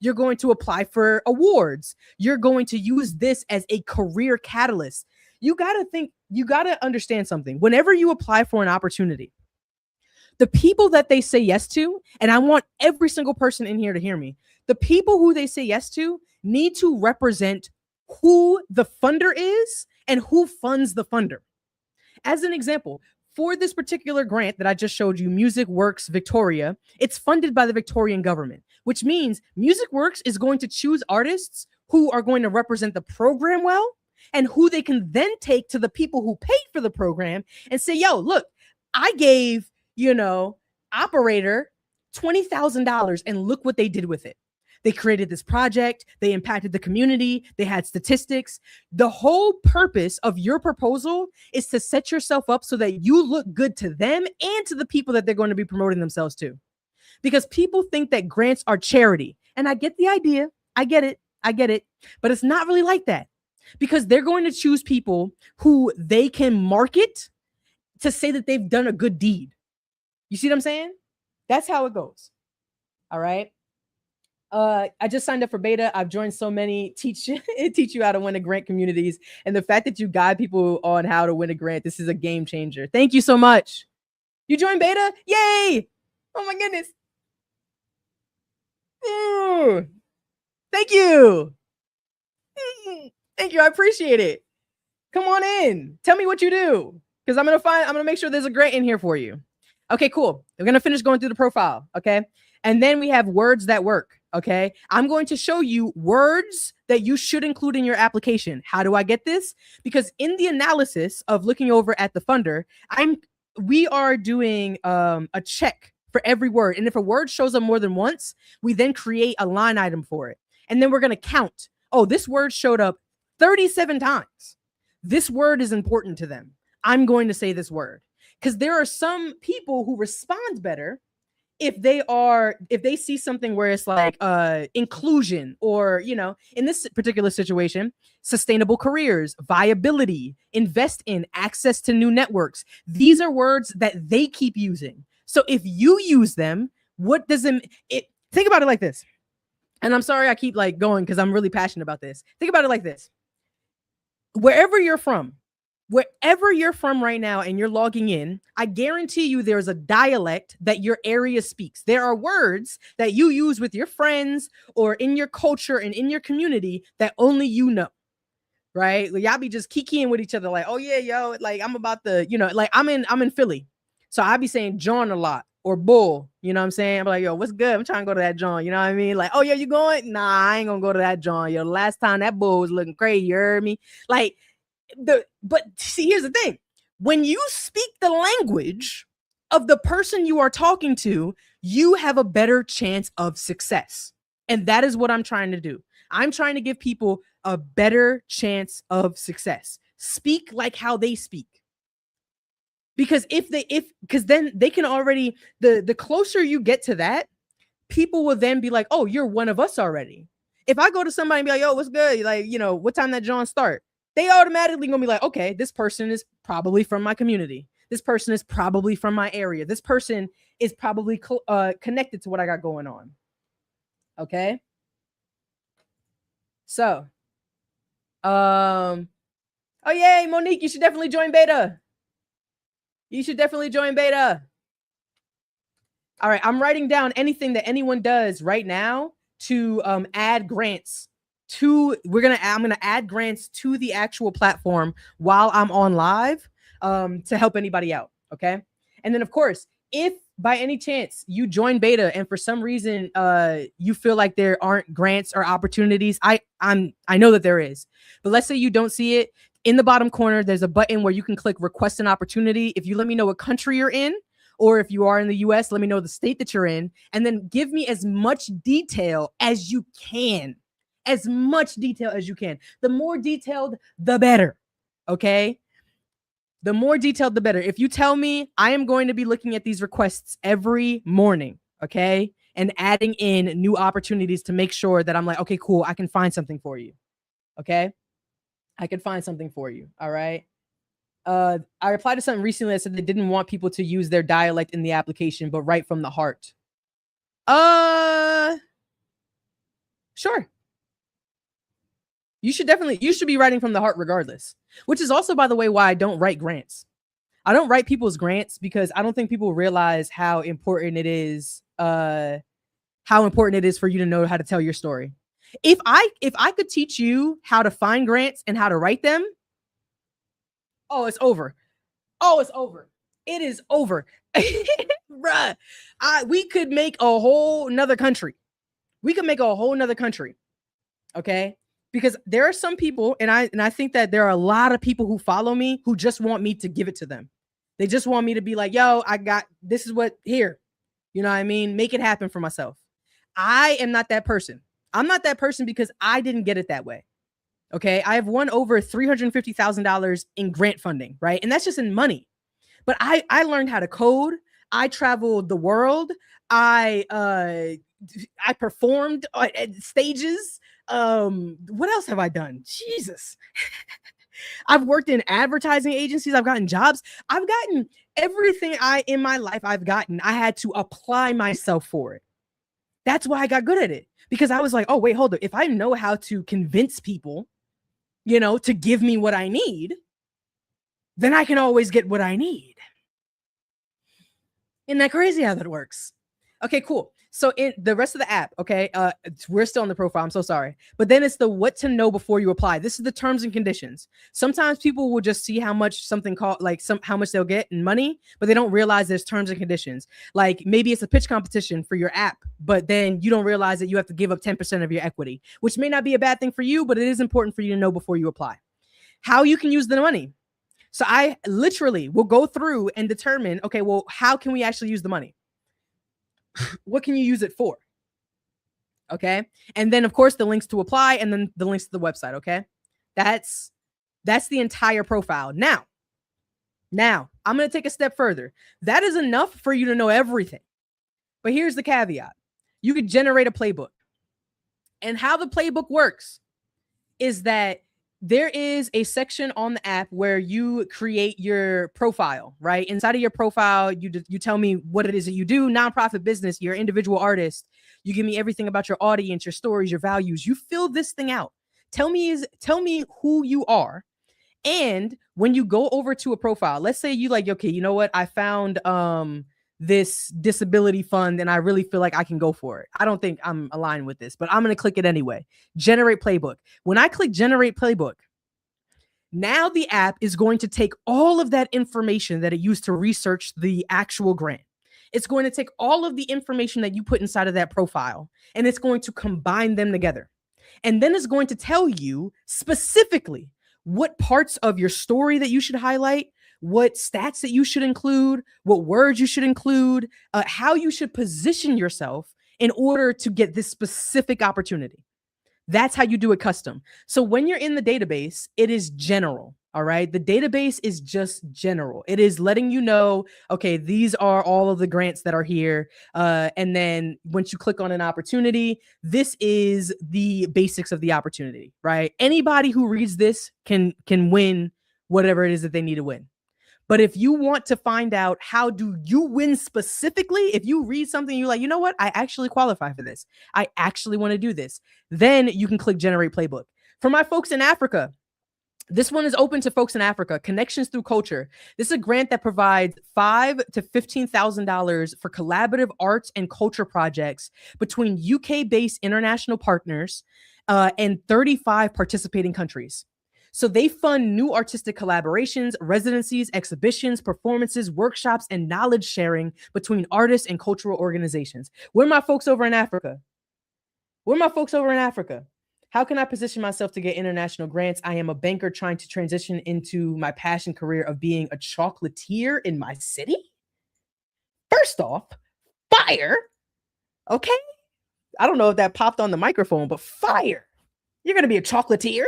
you're going to apply for awards. You're going to use this as a career catalyst. You got to understand something. Whenever you apply for an opportunity, the people that they say yes to, and I want every single person in here to hear me, the people who they say yes to need to represent who the funder is and who funds the funder. As an example, for this particular grant that I just showed you, Music Works Victoria, it's funded by the Victorian government, which means Music Works is going to choose artists who are going to represent the program well, and who they can then take to the people who paid for the program and say, yo, look, I gave, operator $20,000 and look what they did with it. They created this project. They impacted the community. They had statistics. The whole purpose of your proposal is to set yourself up so that you look good to them and to the people that they're going to be promoting themselves to. Because people think that grants are charity. And I get the idea. I get it. But it's not really like that. Because they're going to choose people who they can market to say that they've done a good deed. You see what I'm saying? That's how it goes. All right. I just signed up for beta. I've joined so many teach you how to win a grant communities. And the fact that you guide people on how to win a grant, this is a game changer. Thank you so much. You joined beta? Yay! Oh my goodness. Ooh. Thank you. Thank you. I appreciate it. Come on in. Tell me what you do. Because I'm gonna make sure there's a grant in here for you. Okay, cool. We're gonna finish going through the profile. Okay. And then we have words that work. Okay. I'm going to show you words that you should include in your application. How do I get this? Because in the analysis of looking over at the funder, we are doing a check for every word. And if a word shows up more than once, we then create a line item for it. And then we're gonna count. Oh, this word showed up 37 times. This word is important to them. I'm going to say this word. Because there are some people who respond better if they see something where it's like inclusion, or, you know, in this particular situation, sustainable careers, viability, invest in, access to new networks. These are words that they keep using. So if you use them, what does it think about it like this. And I'm sorry I keep like going because I'm really passionate about this. Think about it like this. Wherever you're from right now and you're logging in, I guarantee you there's a dialect that your area speaks. There are words that you use with your friends or in your culture and in your community that only you know, right? Like, y'all be just kikiing with each other like, oh yeah, yo, like I'm about to, you know, like I'm in Philly. So I be saying John a lot, or bull, you know what I'm saying? I'm like, yo, what's good? I'm trying to go to that John, you know what I mean? Like, oh yeah, you going? Nah, I ain't gonna go to that John. Yo, last time that bull was looking crazy, you heard me? Like, but see, here's the thing. When you speak the language of the person you are talking to, you have a better chance of success. And that is what I'm trying to do. I'm trying to give people a better chance of success. Speak like how they speak. Because because then they can already, the closer you get to that, people will then be like, oh, you're one of us already. If I go to somebody and be like, yo, what's good? Like, you know, what time that John start? They automatically gonna be like, okay, this person is probably from my community. This person is probably from my area. This person is probably connected to what I got going on. Okay. So, oh yay, Monique, you should definitely join beta. You should definitely join beta. All right, I'm writing down anything that anyone does right now to add grants to. I'm gonna add grants to the actual platform while I'm on live to help anybody out. Okay, and then of course, if by any chance you join beta and for some reason you feel like there aren't grants or opportunities, I know that there is, but let's say you don't see it. In the bottom corner, there's a button where you can click request an opportunity. If you let me know what country you're in, or if you are in the US, let me know the state that you're in, and then give me as much detail as you can. As much detail as you can. The more detailed, the better. Okay? The more detailed, the better. If you tell me, I am going to be looking at these requests every morning, okay? And adding in new opportunities to make sure that I'm like, okay, cool, I can find something for you. Okay? I can find something for you. All right. I replied to something recently that said they didn't want people to use their dialect in the application, but write from the heart. Sure. You should be writing from the heart regardless, which is also, by the way, why I don't write grants. I don't write people's grants because I don't think people realize how important it is for you to know how to tell your story. If I could teach you how to find grants and how to write them, oh, it's over. Oh, it's over. It is over. Bruh. We could make a whole nother country. Okay? Because there are some people, and I think that there are a lot of people who follow me who just want me to give it to them. They just want me to be like, yo, this is what, here. You know what I mean? Make it happen for myself. I am not that person. I'm not that person because I didn't get it that way. Okay. I have won over $350,000 in grant funding, right? And that's just in money. But I learned how to code. I traveled the world. I performed at stages. What else have I done? Jesus. I've worked in advertising agencies. I've gotten jobs. I've gotten everything in my life I've gotten. I had to apply myself for it. That's why I got good at it, because I was like, oh, wait, hold up. If I know how to convince people, to give me what I need, then I can always get what I need. Isn't that crazy how that works? Okay, cool. So in the rest of the app, okay, we're still on the profile. I'm so sorry, but then it's the what to know before you apply. This is the terms and conditions. Sometimes people will just see how much something called like how much they'll get in money, but they don't realize there's terms and conditions. Like maybe it's a pitch competition for your app, but then you don't realize that you have to give up 10% of your equity, which may not be a bad thing for you, but it is important for you to know before you apply. How you can use the money. So I literally will go through and determine, okay, well, how can we actually use the money? What can you use it for? Okay. And then of course the links to apply and then the links to the website. Okay. That's the entire profile. Now I'm going to take a step further. That is enough for you to know everything. But here's the caveat. You could generate a playbook. And how the playbook works is that there is a section on the app where you create your profile, right? Inside of your profile, you tell me what it is that you do, nonprofit business, you're an individual artist. You give me everything about your audience, your stories, your values. You fill this thing out. Tell me who you are. And when you go over to a profile, let's say you like, okay, you know what? I found this disability fund and I really feel like I can go for it. I don't think I'm aligned with this, but I'm going to click it anyway. Generate playbook. When I click generate playbook, now the app is going to take all of that information that it used to research the actual grant. It's going to take all of the information that you put inside of that profile and it's going to combine them together. And then it's going to tell you specifically what parts of your story that you should highlight, what stats that you should include, what words you should include, how you should position yourself in order to get this specific opportunity. That's how you do it custom. So when you're in the database, it is general. All right. The database is just general. It is letting you know, okay, these are all of the grants that are here. And then once you click on an opportunity, this is the basics of the opportunity, right? Anybody who reads this can win whatever it is that they need to win. But if you want to find out how do you win specifically, if you read something, you're like, you know what? I actually qualify for this. I actually want to do this. Then you can click generate playbook. For my folks in Africa, this one is open to folks in Africa. Connections through culture. This is a grant that provides $5,000 to $15,000 for collaborative arts and culture projects between UK-based international partners and 35 participating countries. So they fund new artistic collaborations, residencies, exhibitions, performances, workshops, and knowledge sharing between artists and cultural organizations. Where are my folks over in Africa? How can I position myself to get international grants? I am a banker trying to transition into my passion career of being a chocolatier in my city. First off, fire. Okay. I don't know if that popped on the microphone, but fire. You're going to be a chocolatier?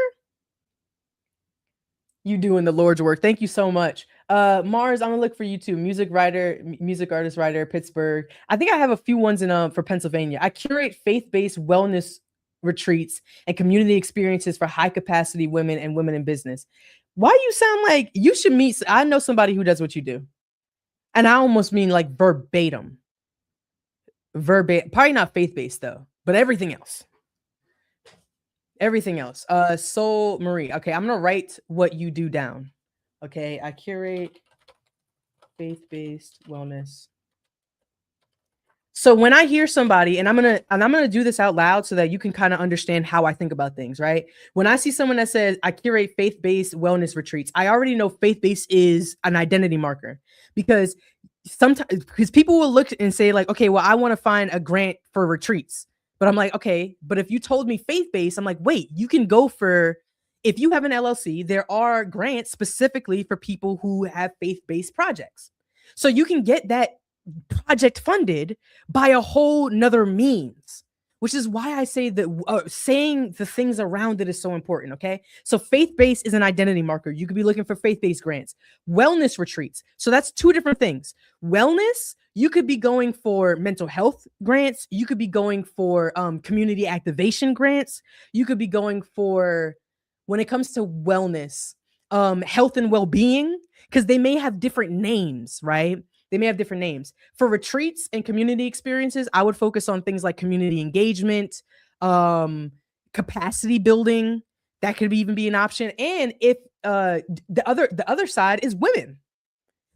You doing the Lord's work. Thank you so much. Mars, I'm gonna look for you too. Music artist writer, Pittsburgh. I think I have a few ones in for Pennsylvania. I curate faith-based wellness retreats and community experiences for high capacity women and women in business. Why you sound like you should meet? I know somebody who does what you do. And I almost mean like verbatim. Probably not faith-based though, but everything else. Soul Marie. Okay, I'm gonna write what you do down. Okay, I curate faith-based wellness. So when I hear somebody, and I'm gonna do this out loud so that you can kind of understand how I think about things, right? When I see someone that says I curate faith-based wellness retreats, I already know faith-based is an identity marker because people will look and say like, okay, well, I want to find a grant for retreats. But I'm like, okay, but if you told me faith-based, I'm like, wait, you can go for, if you have an LLC, there are grants specifically for people who have faith-based projects. So you can get that project funded by a whole nother means, which is why I say that saying the things around it is so important. Okay. So faith-based is an identity marker. You could be looking for faith-based grants, wellness retreats. So that's two different things. Wellness, you could be going for mental health grants. You could be going for community activation grants. You could be going for, when it comes to wellness, health and well-being, because they may have different names, right? They may have different names. For retreats and community experiences, I would focus on things like community engagement, capacity building. That could even be an option. And if the other side is women,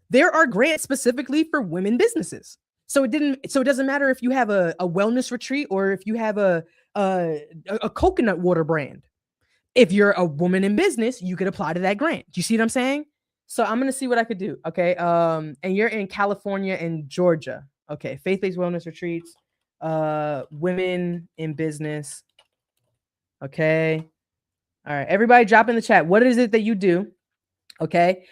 there are grants specifically for women businesses. So it doesn't matter if you have a wellness retreat or if you have a coconut water brand. If you're a woman in business, you could apply to that grant. Do you see what I'm saying? So I'm gonna see what I could do. Okay. And you're in California and Georgia. Okay. Faith-based wellness retreats, women in business. Okay. All right. Everybody drop in the chat. What is it that you do? Okay.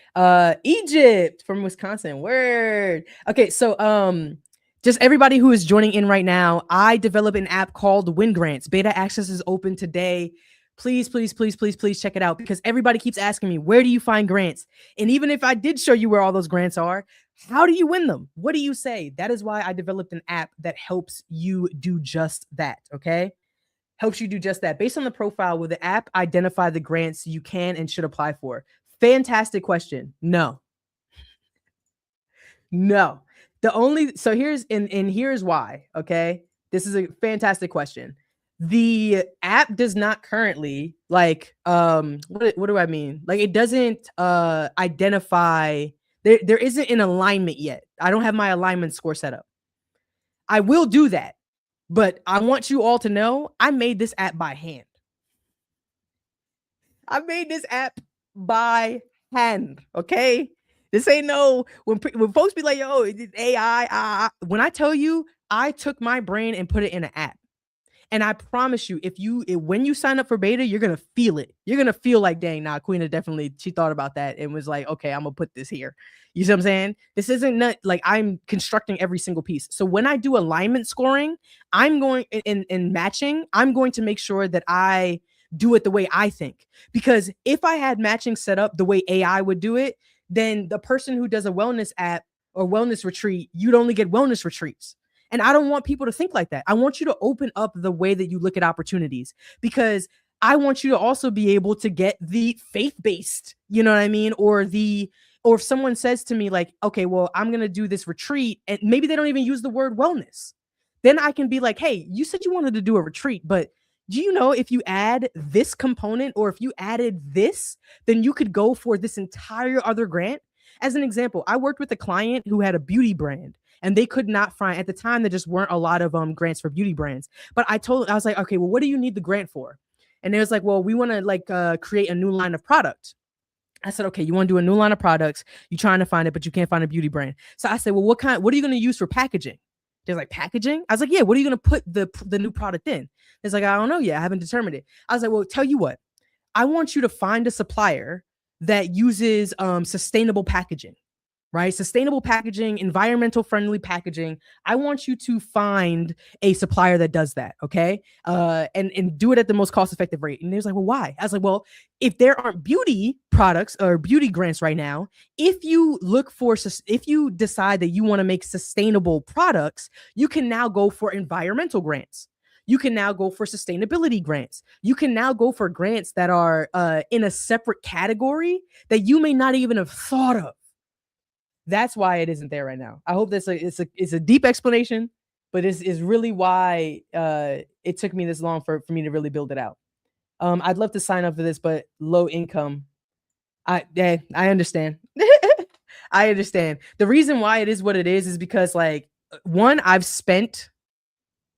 Egypt from Wisconsin. Word. Okay, so just everybody who is joining in right now, I developed an app called WinGrants. Beta access is open today. Please, please, please, please, please check it out because everybody keeps asking me, where do you find grants? And even if I did show you where all those grants are, how do you win them? What do you say? That is why I developed an app that helps you do just that. Okay. Helps you do just that. Based on the profile, will the app identify the grants you can and should apply for? Fantastic question. No. No. Here's why. Okay. This is a fantastic question. The app does not currently what do I mean? Like it doesn't identify there isn't an alignment yet. I don't have my alignment score set up. I will do that. But I want you all to know I made this app by hand. I made this app by hand. Okay. This ain't no when folks be like, yo, it's AI. When I tell you, I took my brain and put it in an app. And I promise you, when you sign up for beta, you're gonna feel it. You're gonna feel like, dang, nah, Queena she thought about that and was like, okay, I'm gonna put this here. You see what I'm saying? This isn't like I'm constructing every single piece. So when I do alignment scoring, I'm going in matching, I'm going to make sure that I do it the way I think. Because if I had matching set up the way AI would do it, then the person who does a wellness app or wellness retreat, you'd only get wellness retreats. And I don't want people to think like that. I want you to open up the way that you look at opportunities because I want you to also be able to get the faith-based, you know what I mean? Or if someone says to me like, okay, well, I'm going to do this retreat and maybe they don't even use the word wellness. Then I can be like, hey, you said you wanted to do a retreat, but do you know if you add this component or if you added this, then you could go for this entire other grant? As an example, I worked with a client who had a beauty brand. And they could not find at the time. There just weren't a lot of grants for beauty brands. But I was like, okay, well, what do you need the grant for? And they was like, well, we want to create a new line of product. I said, okay, you want to do a new line of products? You're trying to find it, but you can't find a beauty brand. So I said, well, what are you going to use for packaging? They're like, packaging? I was like, yeah, what are you going to put the new product in? It's like, I don't know yet. I haven't determined it. I was like, well, tell you what, I want you to find a supplier that uses sustainable packaging. Right? Sustainable packaging, environmental friendly packaging. I want you to find a supplier that does that. Okay. And do it at the most cost effective rate. And he was like, well, why? I was like, well, if there aren't beauty products or beauty grants right now, if you decide that you want to make sustainable products, you can now go for environmental grants. You can now go for sustainability grants. You can now go for grants that are in a separate category that you may not even have thought of. That's why it isn't there right now. I hope it's a deep explanation, but it's really why it took me this long for me to really build it out. I'd love to sign up for this, but low income. I understand. I understand. The reason why it is what it is because like one, I don't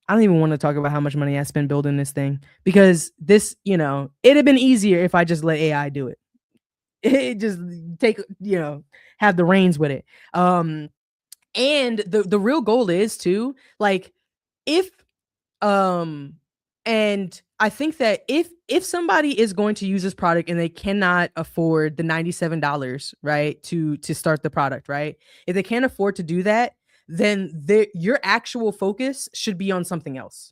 even want to talk about how much money I spent building this thing because this, it'd have been easier if I just let AI do it. It just have the reins with it. And the real goal is to like and I think that if somebody is going to use this product and they cannot afford the $97, right, to start the product, right? If they can't afford to do that, then your actual focus should be on something else.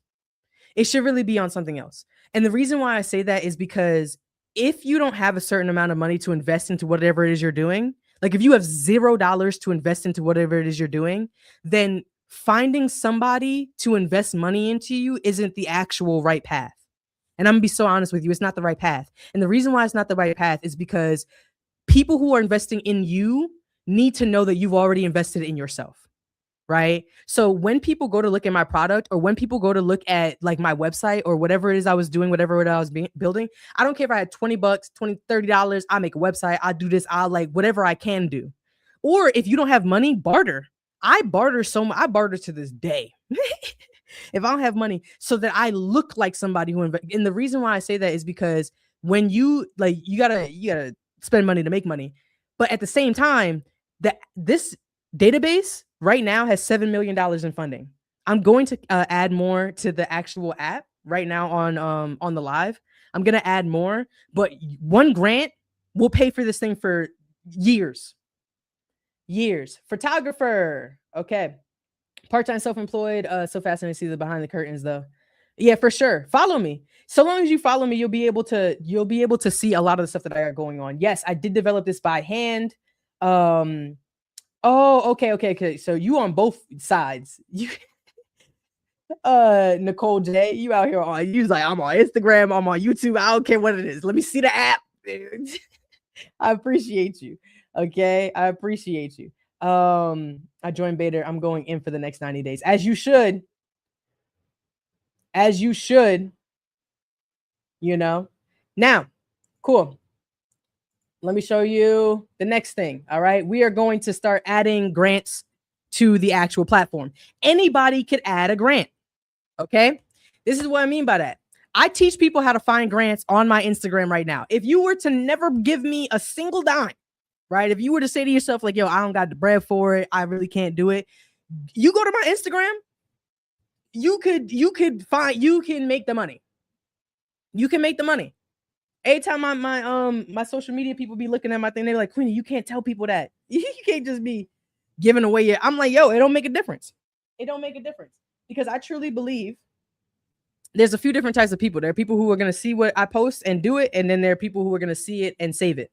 It should really be on something else. And the reason why I say that is because if you don't have a certain amount of money to invest into whatever it is you're doing, like if you have $0 to invest into whatever it is you're doing, then finding somebody to invest money into you isn't the actual right path. And I'm gonna be so honest with you, it's not the right path. And the reason why it's not the right path is because people who are investing in you need to know that you've already invested in yourself. Right. So when people go to look at my product or when people go to look at like my website or whatever it is I was doing, whatever it I was building, I don't care if I had $20, $20, $30, I make a website, I do this, I'll like whatever I can do. Or if you don't have money, barter. I barter so much. I barter to this day. If I don't have money, so that I look like somebody who and the reason why I say that is because when you like you gotta spend money to make money, but at the same time, that this database right now has $7 million in funding. I'm going to add more to the actual app right now on the live. I'm gonna add more, but one grant will pay for this thing for years. Years. Photographer. Okay. Part-time self-employed. So fascinating to see the behind the curtains though. Yeah, for sure. Follow me. So long as you follow me, you'll be able to see a lot of the stuff that I got going on. Yes, I did develop this by hand. Um oh, okay. So you on both sides. You Nicole J, you out here on you like I'm on Instagram, I'm on YouTube. I don't care what it is. Let me see the app. I appreciate you. Okay. I appreciate you. I joined beta. I'm going in for the next 90 days. As you should. As you should, you know. Now, cool. Let me show you the next thing. All right. We are going to start adding grants to the actual platform. Anybody could add a grant. Okay. This is what I mean by that. I teach people how to find grants on my Instagram right now. If you were to never give me a single dime, right? If you were to say to yourself, like, yo, I don't got the bread for it, I really can't do it. You go to my Instagram, you can make the money. You can make the money. Anytime my social media people be looking at my thing, they're like, Queenie, you can't tell people that. You can't just be giving away your. I'm like, yo, it don't make a difference. It don't make a difference. Because I truly believe there's a few different types of people. There are people who are going to see what I post and do it, and then there are people who are going to see it and save it.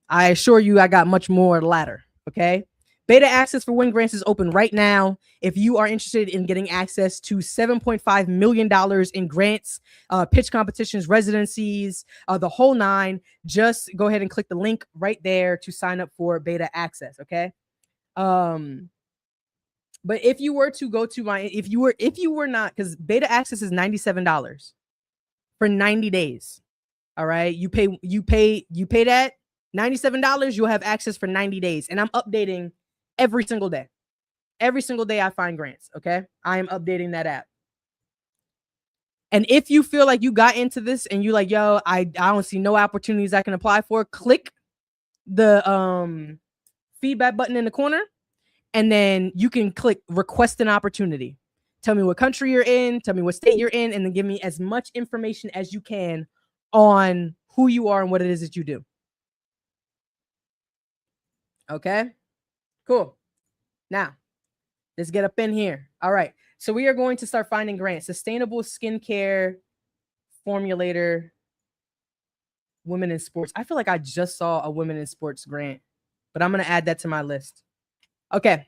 I assure you I got much more latter. Okay. Beta access for WinGrant is open right now. If you are interested in getting access to $7.5 million in grants, pitch competitions, residencies, the whole nine, just go ahead and click the link right there to sign up for beta access. Okay. But if you were to go to if you were not, because beta access is $97 for 90 days. All right. You pay that $97, you'll have access for 90 days. And I'm updating every single day. Every single day I find grants. Okay. I am updating that app. And if you feel like you got into this and you like, yo, I don't see no opportunities I can apply for, click the feedback button in the corner, and then you can click request an opportunity. Tell me what country you're in, tell me what state you're in, and then give me as much information as you can on who you are and what it is that you do. Okay, cool. Now, let's get up in here. All right. So we are going to start finding grants. Sustainable skincare formulator, women in sports. I feel like I just saw a women in sports grant, but I'm going to add that to my list. Okay.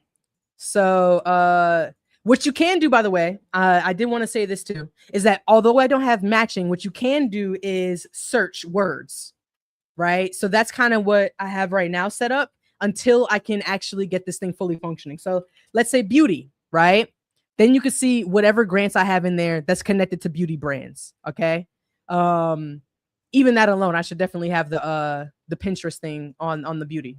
So what you can do, by the way, I did want to say this too, is that although I don't have matching, what you can do is search words, right? So that's kind of what I have right now set up until I can actually get this thing fully functioning. So let's say beauty, right? Then you can see whatever grants I have in there that's connected to beauty brands. Okay. Even that alone, I should definitely have the Pinterest thing on the beauty.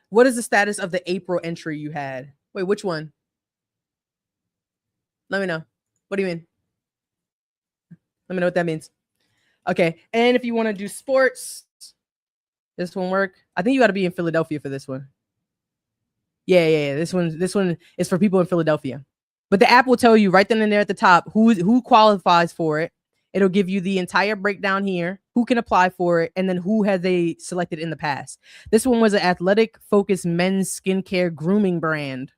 What is the status of the April entry you had? Wait, which one? Let me know. What do you mean? Let me know what that means. Okay. And if you want to do sports, this one work. I think you got to be in Philadelphia for this one. Yeah. This one is for people in Philadelphia. But the app will tell you right then and there at the top who qualifies for it. It'll give you the entire breakdown here, who can apply for it, and then who have they selected in the past. This one was an athletic-focused men's skincare grooming brand.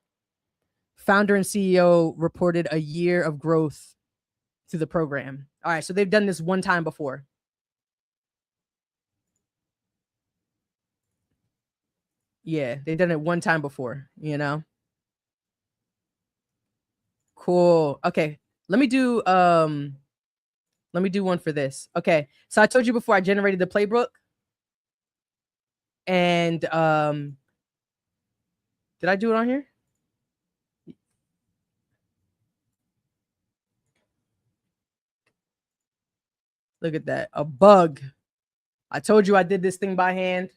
Founder and CEO reported a year of growth through the program. All right, so they've done this one time before. Yeah, they've done it one time before, you know? Cool. Okay, let me do one for this. Okay, so I told you before I generated the playbook. And did I do it on here? Look at that. A bug. I told you I did this thing by hand.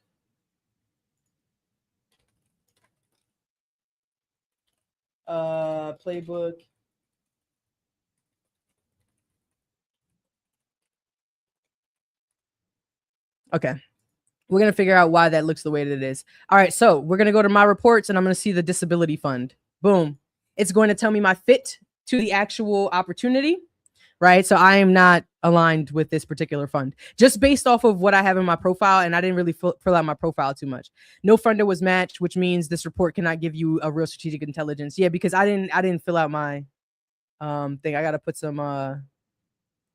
Playbook. Okay. We're going to figure out why that looks the way that it is. All right. So we're going to go to my reports and I'm going to see the disability fund. Boom. It's going to tell me my fit to the actual opportunity, right? So I am not aligned with this particular fund just based off of what I have in my profile. And I didn't really fill out my profile too much. No funder was matched, which means this report cannot give you a real strategic intelligence. Yeah, because I didn't fill out my thing. I got to put some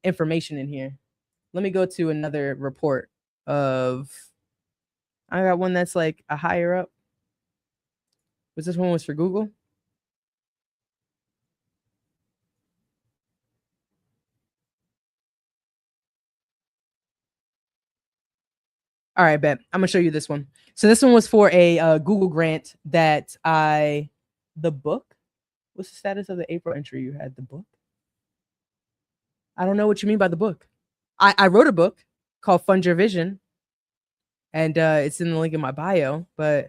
information in here. Let me go to another report of, I got one that's like a higher up. Was this one was for Google? All right, bet. I'm gonna show you this one. So this one was for a Google grant that the book. What's the status of the April entry? You had the book. I don't know what you mean by the book. I wrote a book called Fund Your Vision, and it's in the link in my bio. But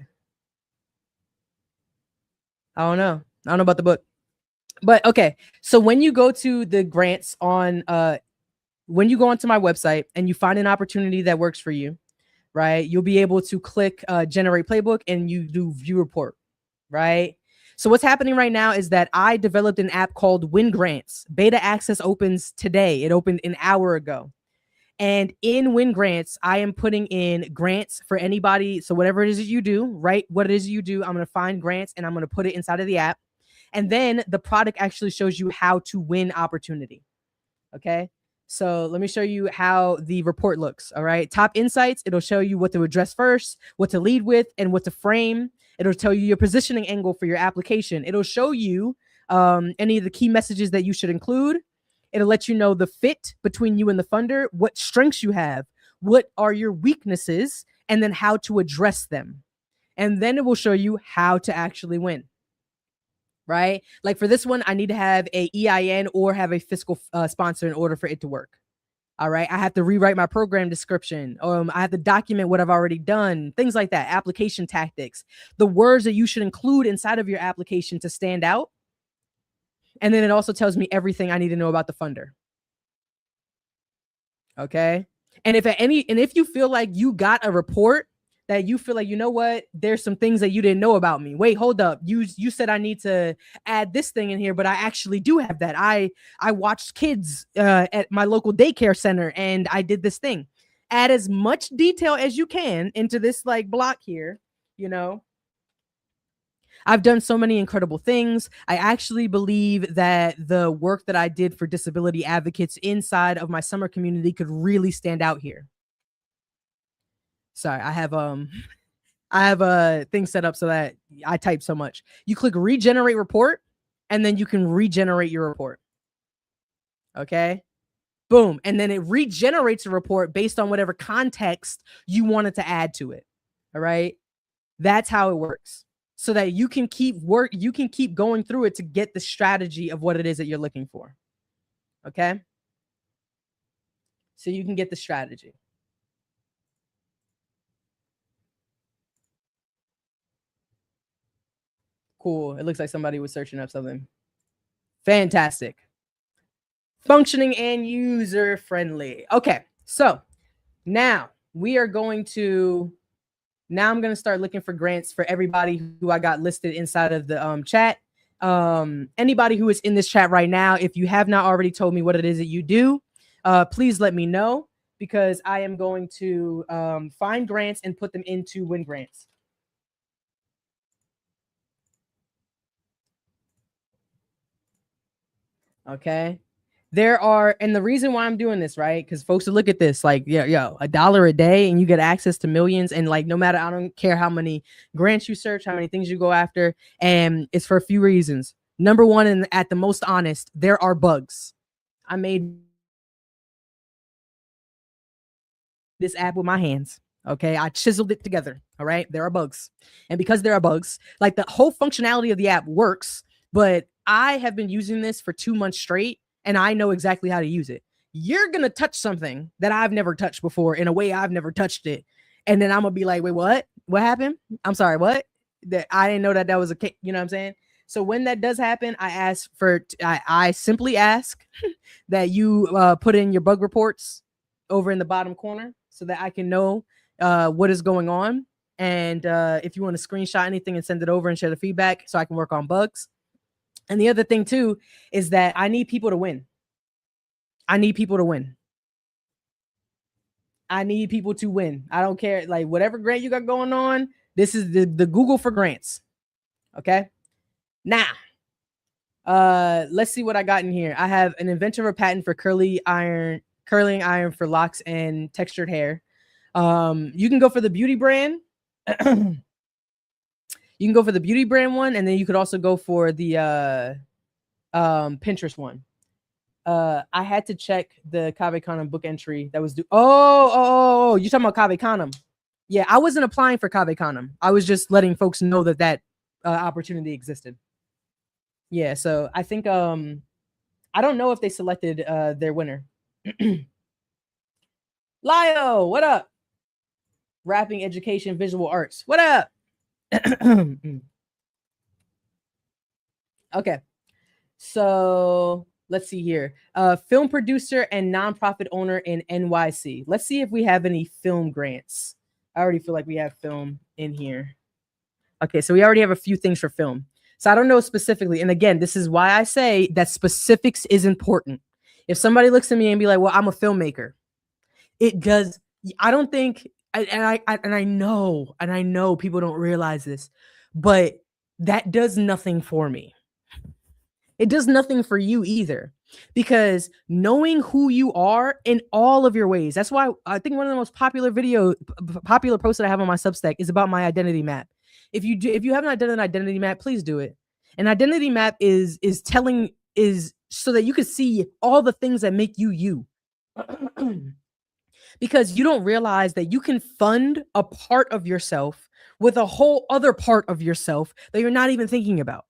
I don't know. I don't know about the book. But okay, so when you go to the grants on when you go onto my website and you find an opportunity that works for you, right? You'll be able to click generate playbook and you do view report, right? So what's happening right now is that I developed an app called WinGrants. Beta access opens today. It opened an hour ago. And in WinGrants, I am putting in grants for anybody. So whatever it is that you do, right? What it is you do, I'm going to find grants and I'm going to put it inside of the app. And then the product actually shows you how to win opportunity. Okay. So let me show you how the report looks. All right. Top insights. It'll show you what to address first, what to lead with, and what to frame. It'll tell you your positioning angle for your application. It'll show you any of the key messages that you should include. It'll let you know the fit between you and the funder, what strengths you have, what are your weaknesses, and then how to address them. And then it will show you how to actually win. Right? Like for this one, I need to have a EIN or have a fiscal sponsor in order for it to work. All right. I have to rewrite my program description. I have to document what I've already done, things like that, application tactics, the words that you should include inside of your application to stand out. And then it also tells me everything I need to know about the funder. Okay. And if you feel like you got a report that you feel like, you know what, there's some things that you didn't know about me. Wait, hold up. You said I need to add this thing in here, but I actually do have that. I watched kids at my local daycare center and I did this thing. Add as much detail as you can into this like block here, you know. I've done so many incredible things. I actually believe that the work that I did for disability advocates inside of my summer community could really stand out here. Sorry, I have a thing set up so that I type so much. You click regenerate report and then you can regenerate your report. Okay. Boom. And then it regenerates a report based on whatever context you wanted to add to it. All right. That's how it works. So that you can keep going through it to get the strategy of what it is that you're looking for. Okay. So you can get the strategy. Cool. It looks like somebody was searching up something. Fantastic. Functioning and user friendly. Okay. So now we are going to, I'm going to start looking for grants for everybody who I got listed inside of the chat. Anybody who is in this chat right now, if you have not already told me what it is that you do, please let me know because I am going to find grants and put them into WinGrants. Okay. And the reason why I'm doing this, right? Because folks will look at this like, yo, $1 a day and you get access to millions. And like, no matter, I don't care how many grants you search, how many things you go after. And it's for a few reasons. Number one, and at the most honest, there are bugs. I made this app with my hands. Okay. I chiseled it together. All right. There are bugs. And because there are bugs, like the whole functionality of the app works, but I have been using this for 2 months straight and I know exactly how to use it. You're going to touch something that I've never touched before in a way I've never touched it. And then I'm going to be like, wait, what? What happened? I'm sorry, what? That I didn't know that was a, you know what I'm saying? So when that does happen, I simply ask that you put in your bug reports over in the bottom corner so that I can know what is going on. And if you want to screenshot anything and send it over and share the feedback so I can work on bugs. And the other thing too is that I need people to win. I need people to win. I need people to win. I don't care. Like whatever grant you got going on, this is the Google for grants. Okay. Now, let's see what I got in here. I have an inventor of a patent for curling iron for locks and textured hair. You can go for the beauty brand. You can go for the beauty brand one, and then you could also go for the Pinterest one. I had to check the Cave Canem book entry that was due. Oh, you talking about Cave Canem? Yeah, I wasn't applying for Cave Canem. I was just letting folks know that opportunity existed. Yeah, so I think I don't know if they selected their winner. Lio, what up? Rapping, education, visual arts. What up? Okay. So let's see here. Film producer and nonprofit owner in NYC. Let's see if we have any film grants. I already feel like we have film in here. Okay, so we already have a few things for film. So I don't know specifically. And again, this is why I say that specifics is important. If somebody looks at me and be like, well, I'm a filmmaker, it does. I don't think, and I know people don't realize this, but that does nothing for me. It does nothing for you either, because knowing who you are in all of your ways. That's why I think one of the most popular posts that I have on my Substack is about my identity map. If you haven't done an identity map, please do it. An identity map is so that you can see all the things that make you you. Because you don't realize that you can fund a part of yourself with a whole other part of yourself that you're not even thinking about.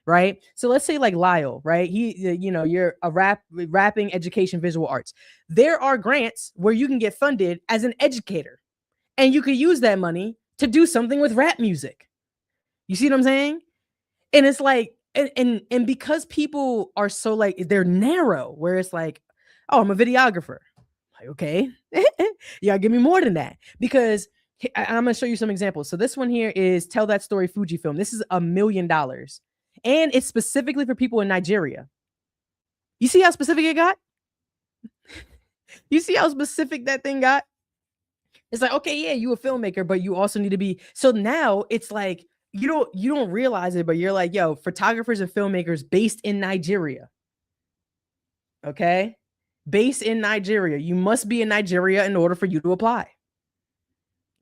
Right. So let's say like Lyle, right? You're a rapping, education, visual arts. There are grants where you can get funded as an educator and you could use that money to do something with rap music. You see what I'm saying? And it's like, and because people are so like, they're narrow, where it's like, oh, I'm a videographer. Like, okay, yeah, give me more than that, because I'm gonna show you some examples. So this one here is Tell That Story Fujifilm. This is $1 million. And it's specifically for people in Nigeria. You see how specific it got? You see how specific that thing got? It's like, okay, yeah, you a filmmaker, but you also need to be. So now it's like, you don't realize it, but you're like, yo, photographers and filmmakers based in Nigeria. Okay. Based in Nigeria. You must be in Nigeria in order for you to apply.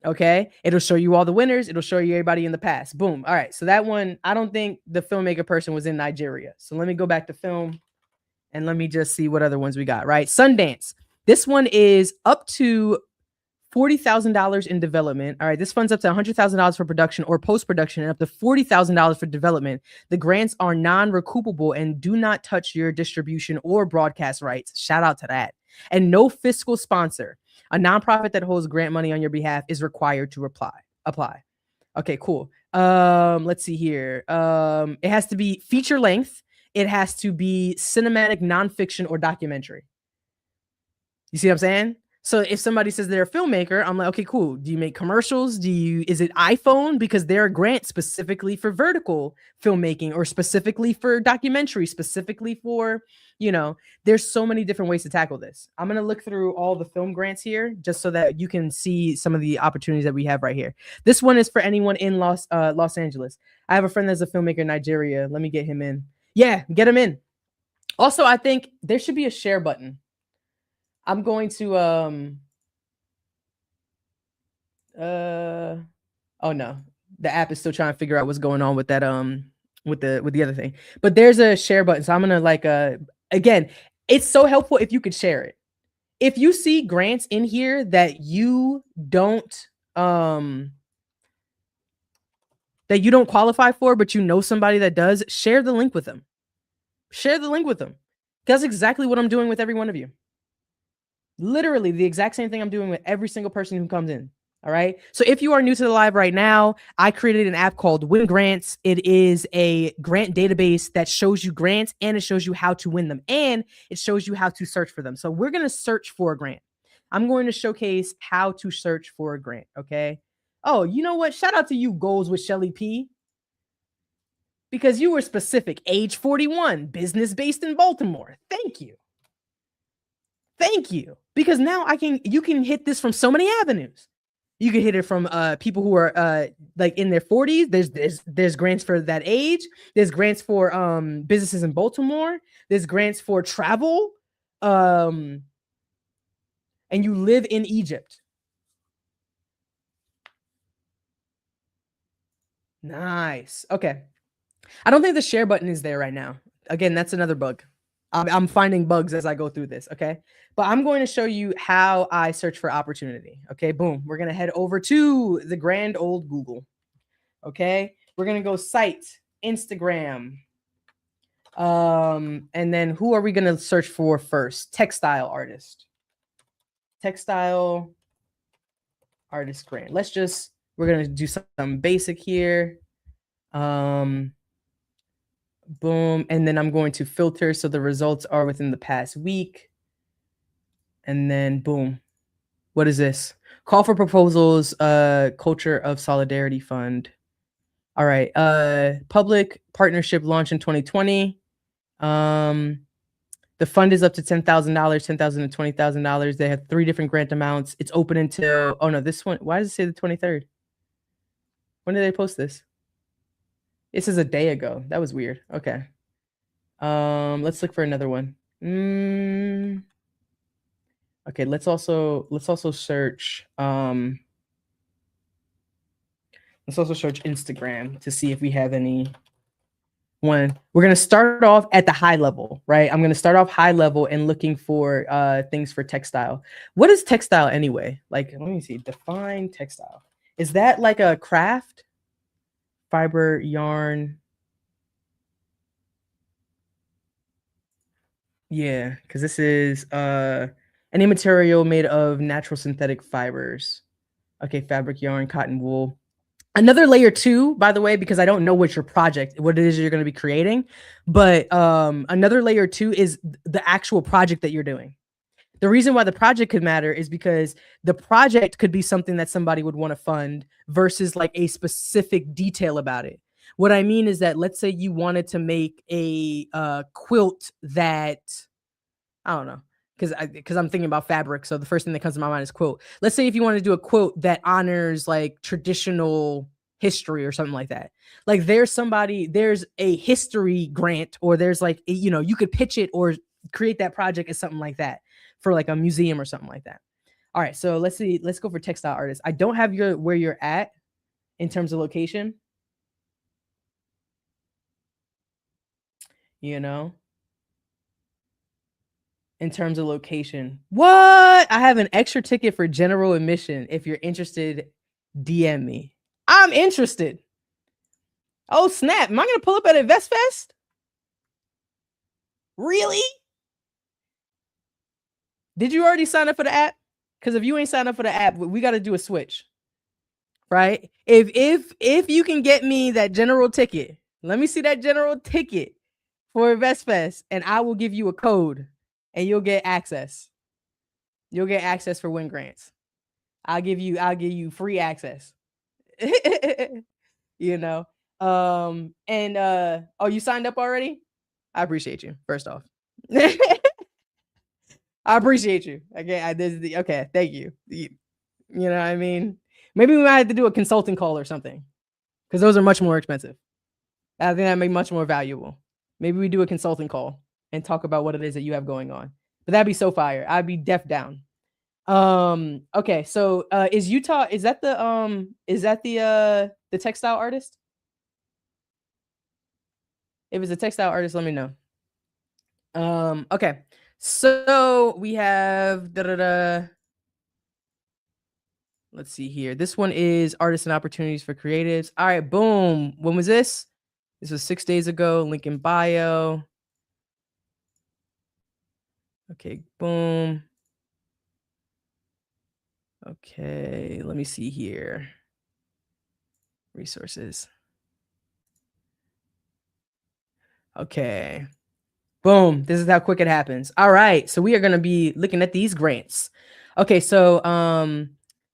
Okay. It'll show you all the winners. It'll show you everybody in the past. Boom. All right. So that one, I don't think the filmmaker person was in Nigeria. So let me go back to film and let me just see what other ones we got. Right. Sundance. This one is up to $40,000 in development. All right. This funds up to $100,000 for production or post-production and up to $40,000 for development. The grants are non-recoupable and do not touch your distribution or broadcast rights. Shout out to that. And no fiscal sponsor. A nonprofit that holds grant money on your behalf is required to apply. Okay, cool. Let's see here. It has to be feature length. It has to be cinematic, nonfiction, or documentary. You see what I'm saying? So if somebody says they're a filmmaker, I'm like, okay, cool. Do you make commercials? Is it iPhone? Because there are grants specifically for vertical filmmaking or specifically for documentary, specifically for, there's so many different ways to tackle this. I'm going to look through all the film grants here just so that you can see some of the opportunities that we have right here. This one is for anyone in Los Angeles. I have a friend that's a filmmaker in Nigeria. Let me get him in. Yeah, get him in. Also, I think there should be a share button. I'm going to oh no, the app is still trying to figure out what's going on with that with the other thing. But there's a share button. So I'm gonna like again, it's so helpful if you could share it. If you see grants in here that you don't qualify for, but you know somebody that does, share the link with them. Share the link with them. That's exactly what I'm doing with every one of you. Literally the exact same thing I'm doing with every single person who comes in. All right. So if you are new to the live right now, I created an app called WinGrants. It is a grant database that shows you grants and it shows you how to win them and it shows you how to search for them. So we're going to search for a grant. I'm going to showcase how to search for a grant. Okay. Oh, you know what? Shout out to you, Goals with Shelly P. Because you were specific. Age 41, business based in Baltimore. Thank you. Thank you. Because now you can hit this from so many avenues. You can hit it from people who are like in their 40s. There's grants for that age. There's grants for businesses in Baltimore. There's grants for travel. And you live in Egypt. Nice. Okay. I don't think the share button is there right now. Again, that's another bug. I'm finding bugs as I go through this. Okay. But I'm going to show you how I search for opportunity. Okay. Boom. We're going to head over to the grand old Google. Okay. We're going to go site, Instagram. And then who are we going to search for first? Textile artist. Textile artist grant. We're going to do some basic here. Boom. And then I'm going to filter so the results are within the past week. And then boom. What is this? Call for proposals, Culture of Solidarity Fund. All right. Public partnership launch in 2020. The fund is up to $10,000, $10,000 to $20,000. They have 3 different grant amounts. It's open until, oh no, this one, why does it say the 23rd? When did they post this? This is a day ago. That was weird. Okay. Let's look for another one. Okay, let's also search Instagram to see if we have any one. We're going to start off at the high level, right? I'm going to start off high level and looking for things for textile. What is textile anyway? Like, let me see. Define textile. Is that like a craft? Fiber, yarn. Yeah, because this is any material made of natural synthetic fibers. Okay, fabric, yarn, cotton, wool. Another layer 2, by the way, because I don't know what it is you're going to be creating, but another layer 2 is the actual project that you're doing. The reason why the project could matter is because the project could be something that somebody would want to fund versus like a specific detail about it. What I mean is that let's say you wanted to make a quilt that, I don't know, because I'm thinking about fabric. So the first thing that comes to my mind is quilt. Let's say if you want to do a quilt that honors like traditional history or something like that. Like there's a history grant, or there's like, you could pitch it or create that project as something like that for like a museum or something like that. All right, so let's see. Let's go for textile artists. I don't have where you're at in terms of location. In terms of location. What? I have an extra ticket for general admission. If you're interested, DM me. I'm interested. Oh, snap. Am I going to pull up at InvestFest? Really? Did you already sign up for the app? Because if you ain't signed up for the app, we got to do a switch. Right? If you can get me that general ticket, let me see that general ticket for InvestFest, and I will give you a code and you'll get access. You'll get access for WinGrants. I'll give you free access. Oh, you signed up already? I appreciate you, first off. I appreciate you. Okay, thank you. You know what I mean? Maybe we might have to do a consulting call or something, because those are much more expensive. I think that make much more valuable. Maybe we do a consulting call and talk about what it is that you have going on. But that'd be so fire. I'd be deaf down. Okay, so is Utah, is that the textile artist? If it's a textile artist, let me know. Okay. So we have let's see here. This one is artists and opportunities for creatives. All right, boom. When was this? This was 6 days ago. Link in bio. Okay, boom. Okay, let me see here. Resources. Okay. Boom. This is how quick it happens. All right. So we are going to be looking at these grants. Okay. So,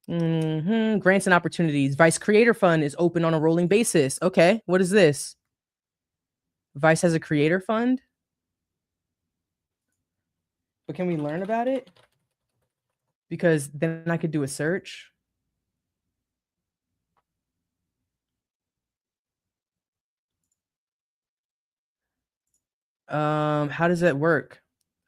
grants and opportunities. Vice Creator Fund is open on a rolling basis. Okay. What is this? Vice has a creator fund. But can we learn about it? Because then I could do a search. How does that work?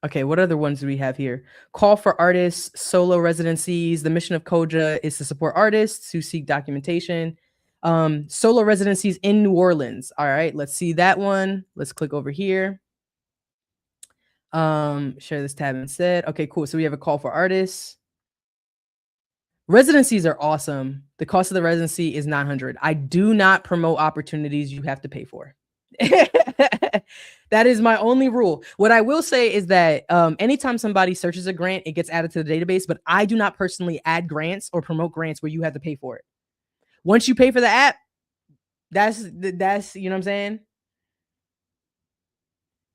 Okay, what other ones do we have here? Call for artists, solo residencies. The mission of Koja is to support artists who seek documentation. Solo residencies in New Orleans. All right, let's see that one. Let's click over here. Share this tab instead. Okay, cool. So we have a call for artists. Residencies are awesome. The cost of the residency is $900. I do not promote opportunities you have to pay for. That is my only rule. What I will say is that anytime somebody searches a grant, it gets added to the database, but I do not personally add grants or promote grants where you have to pay for it. Once you pay for the app, that's you know what I'm saying?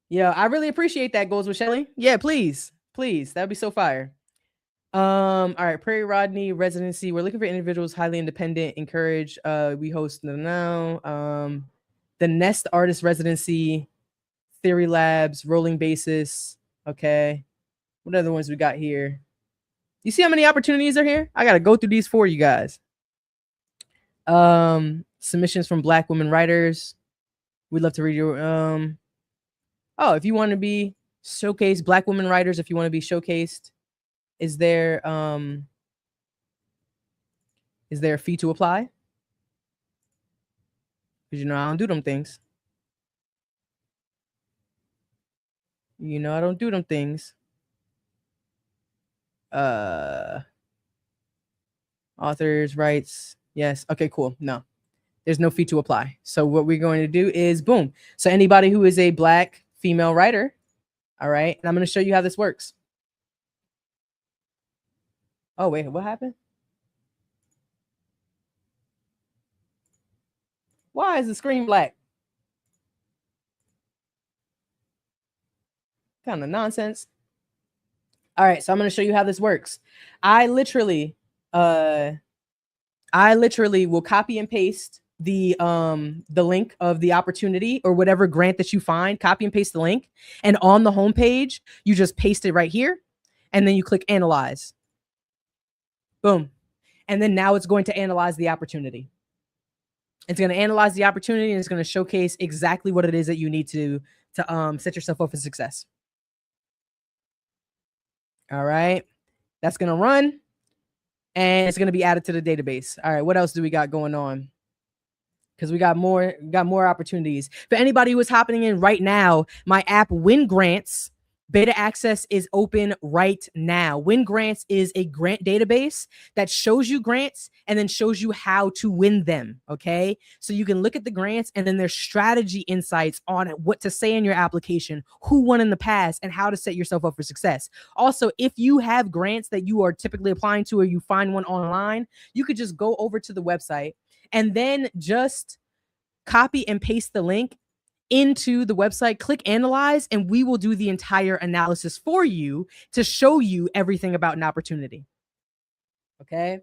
Yeah, I really appreciate that. Goes with Shelly. Yeah, please. Please. That'd be so fire. All right, Prairie Rodney residency. We're looking for individuals highly independent, encourage. We host now. The Nest Artist Residency, Theory Labs, Rolling Basis. Okay. What other ones we got here? You see how many opportunities are here? I gotta go through these for you guys. Submissions from Black women writers. We'd love to read your if you want to be showcased, Black women writers, if you want to be showcased, is there a fee to apply? Because you know I don't do them things. You know I don't do them things. Authors, rights. Yes. Okay, cool. No. There's no fee to apply. So what we're going to do is boom. So anybody who is a Black female writer, all right, and I'm going to show you how this works. Oh, wait, what happened? Why is the screen black? Kind of nonsense. All right, so I'm going to show you how this works. I literally will copy and paste the link of the opportunity or whatever grant that you find, copy and paste the link, and on the homepage, you just paste it right here, and then you click analyze. Boom. And then now it's going to analyze the opportunity. It's going to analyze the opportunity and it's going to showcase exactly what it is that you need to set yourself up for success. All right. That's going to run and it's going to be added to the database. All right. What else do we got going on? Because we got more opportunities. For anybody who is hopping in right now, my app WinGrants beta access is open right now. WinGrants is a grant database that shows you grants and then shows you how to win them. Okay. So you can look at the grants and then there's strategy insights on what to say in your application, who won in the past, and how to set yourself up for success. Also, if you have grants that you are typically applying to or you find one online, you could just go over to the website and then just copy and paste the link into the website, click analyze, and we will do the entire analysis for you to show you everything about an opportunity. Okay.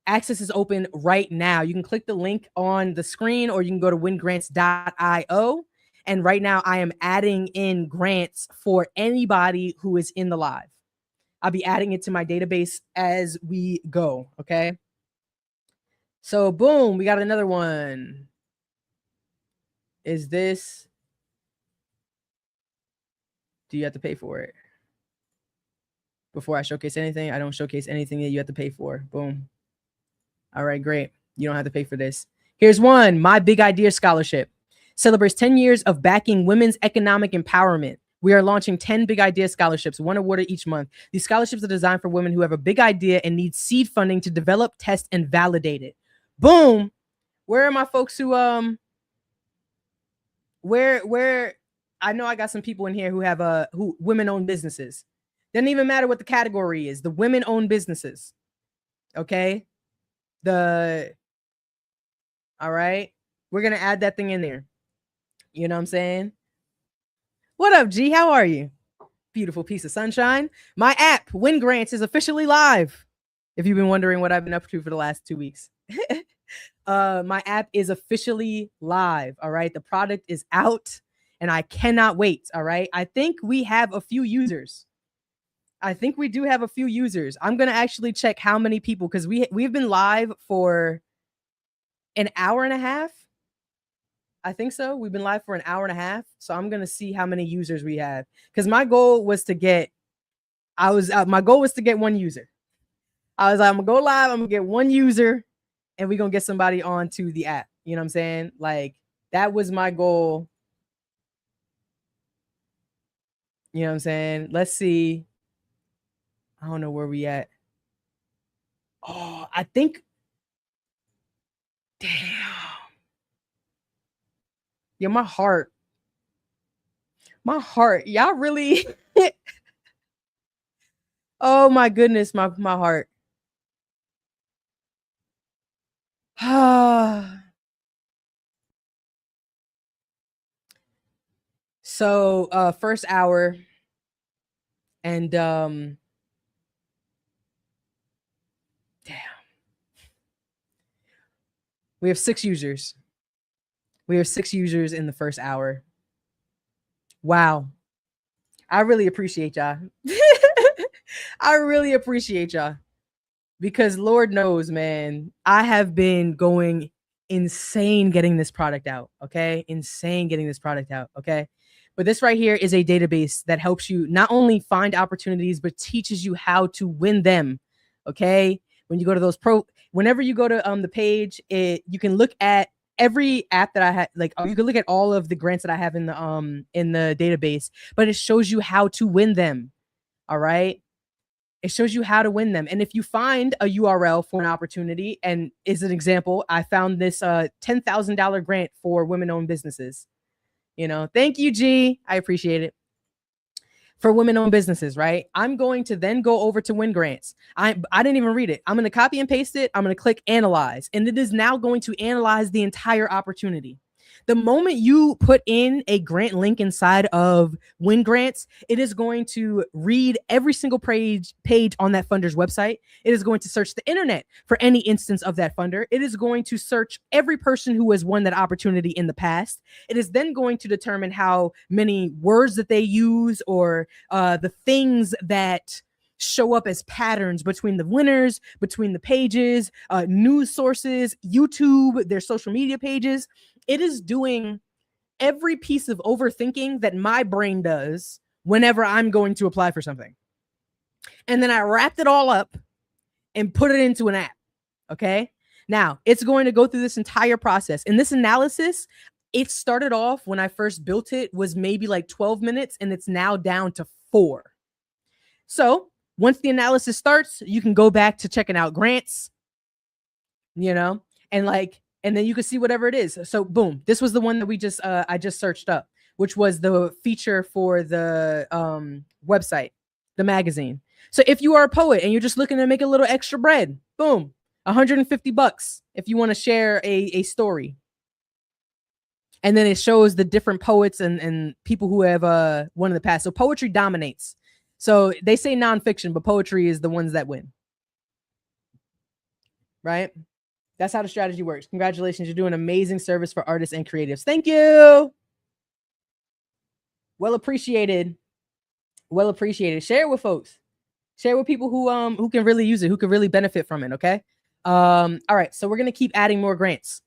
Access is open right now. You can click the link on the screen or you can go to wingrants.io. And right now I am adding in grants for anybody who is in the live. I'll be adding it to my database as we go. Okay. So boom, we got another one. Is this, do you have to pay for it? Before I showcase anything, I don't showcase anything that you have to pay for. Boom. All right, great. You don't have to pay for this. Here's one, My Big Idea Scholarship. Celebrates 10 years of backing women's economic empowerment. We are launching 10 Big Idea Scholarships, one awarded each month. These scholarships are designed for women who have a big idea and need seed funding to develop, test, and validate it. Boom. Where are my folks who, where I know I got some people in here who have who women-owned businesses. Doesn't even matter what the category is. The women-owned businesses. Okay. All right. We're going to add that thing in there. You know what I'm saying? What up, G? How are you? Beautiful piece of sunshine. My app, WinGrant, is officially live. If you've been wondering what I've been up to for the last 2 weeks. My app is officially live. All right. The product is out and I cannot wait. All right. I think we have a few users. I think we do have a few users. I'm going to actually check how many people, because we've been live for an hour and a half. I think so. We've been live for an hour and a half. So I'm going to see how many users we have, because my goal was to get, my goal was to get one user. I was like, I'm going to go live. I'm going to get one user and we're going to get somebody onto the app. You know what I'm saying? Like, that was my goal. You know what I'm saying? Let's see. I don't know where we at. Oh, I think. Damn. Yeah, my heart. Y'all really. Oh my goodness, my heart. So first hour, and damn. We have 6 users. We have 6 users in the first hour. Wow. I really appreciate y'all. I really appreciate y'all. Because Lord knows, man, I have been going insane getting this product out. Okay. Insane getting this product out. Okay. But this right here is a database that helps you not only find opportunities, but teaches you how to win them. Okay. When you go to whenever you go to the page, you can look at every app that I had. Like, you can look at all of the grants that I have in the database, but it shows you how to win them. All right. It shows you how to win them. And if you find a URL for an opportunity, and as an example, I found this $10,000 grant for women-owned businesses. You know, thank you, G. I appreciate it. For women-owned businesses, right? I'm going to then go over to WinGrants. I didn't even read it. I'm going to copy and paste it. I'm going to click analyze, and it is now going to analyze the entire opportunity. The moment you put in a grant link inside of WinGrants, it is going to read every single page on that funder's website. It is going to search the internet for any instance of that funder. It is going to search every person who has won that opportunity in the past. It is then going to determine how many words that they use, or the things that show up as patterns between the winners, between the pages, news sources, YouTube, their social media pages. It is doing every piece of overthinking that my brain does whenever I'm going to apply for something. And then I wrapped it all up and put it into an app. Okay. Now it's going to go through this entire process. And this analysis, it started off when I first built it was maybe like 12 minutes, and it's now down to 4. So once the analysis starts, you can go back to checking out grants, you know, and then you can see whatever it is. So boom, this was the one that I just searched up, which was the feature for the website, the magazine. So if you are a poet and you're just looking to make a little extra bread, boom, $150 if you want to share a story. And then it shows the different poets and people who have won in the past. So poetry dominates. So they say nonfiction, but poetry is the ones that win. Right? That's how the strategy works. Congratulations. You're doing amazing service for artists and creatives. Thank you. Well appreciated. Well appreciated. Share it with folks. Share it with people who can really use it, who can really benefit from it. Okay. All right. So we're going to keep adding more grants.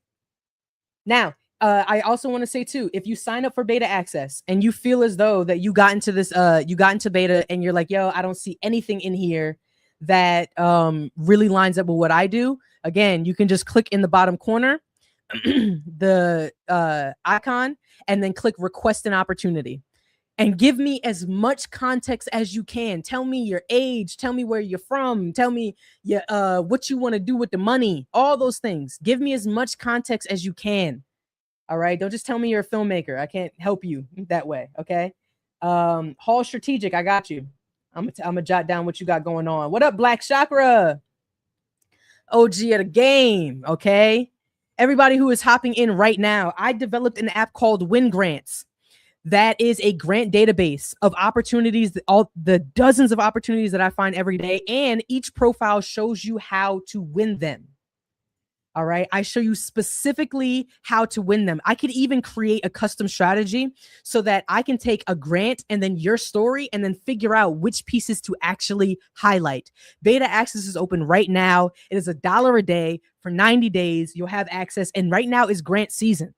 Now, I also want to say too, if you sign up for beta access and you feel as though that you got into this, you got into beta and you're like, yo, I don't see anything in here that really lines up with what I do. Again, you can just click in the bottom corner, the icon, and then click request an opportunity. And give me as much context as you can. Tell me your age. Tell me where you're from. Tell me what you want to do with the money. All those things. Give me as much context as you can. All right. Don't just tell me you're a filmmaker. I can't help you that way. Okay. Hall Strategic. I got you. I'm gonna jot down what you got going on. What up, Black Chakra? OG of the game, okay? Everybody who is hopping in right now, I developed an app called WinGrants. That is a grant database of opportunities, all the dozens of opportunities that I find every day, and each profile shows you how to win them. All right. I show you specifically how to win them. I could even create a custom strategy so that I can take a grant and then your story and then figure out which pieces to actually highlight. Beta access is open right now. It is $1 a day for 90 days. You'll have access. And right now is grant season.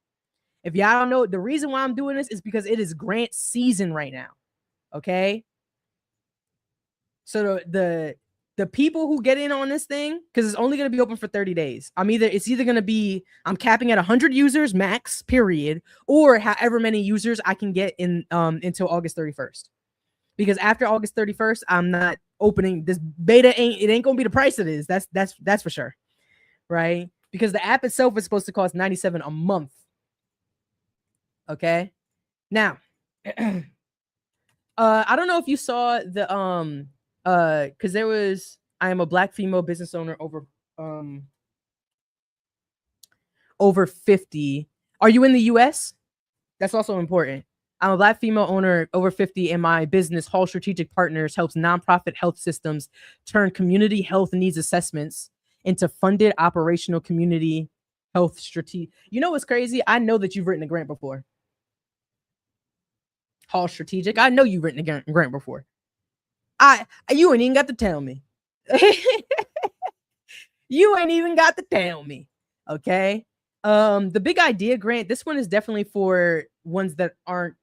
If y'all don't know, the reason why I'm doing this is because it is grant season right now. Okay. So the people who get in on this thing, because it's only going to be open for 30 days. It's either going to be, I'm capping at 100 users max, period, or however many users I can get in until August 31st. Because after August 31st, I'm not opening this beta. It ain't going to be the price it is. That's for sure. Right? Because the app itself is supposed to cost $97 a month. Okay. Now, I don't know if you saw the because there was, I am a Black female business owner over 50. Are you in the US? That's also important. I'm a Black female owner over 50, and my business, Hall Strategic Partners, helps nonprofit health systems turn community health needs assessments into funded operational community health strategy. You know what's crazy? I know that you've written a grant before. Hall Strategic. I know you've written a grant before. You ain't even got to tell me. You ain't even got to tell me. Okay. The big idea grant, this one is definitely for ones that aren't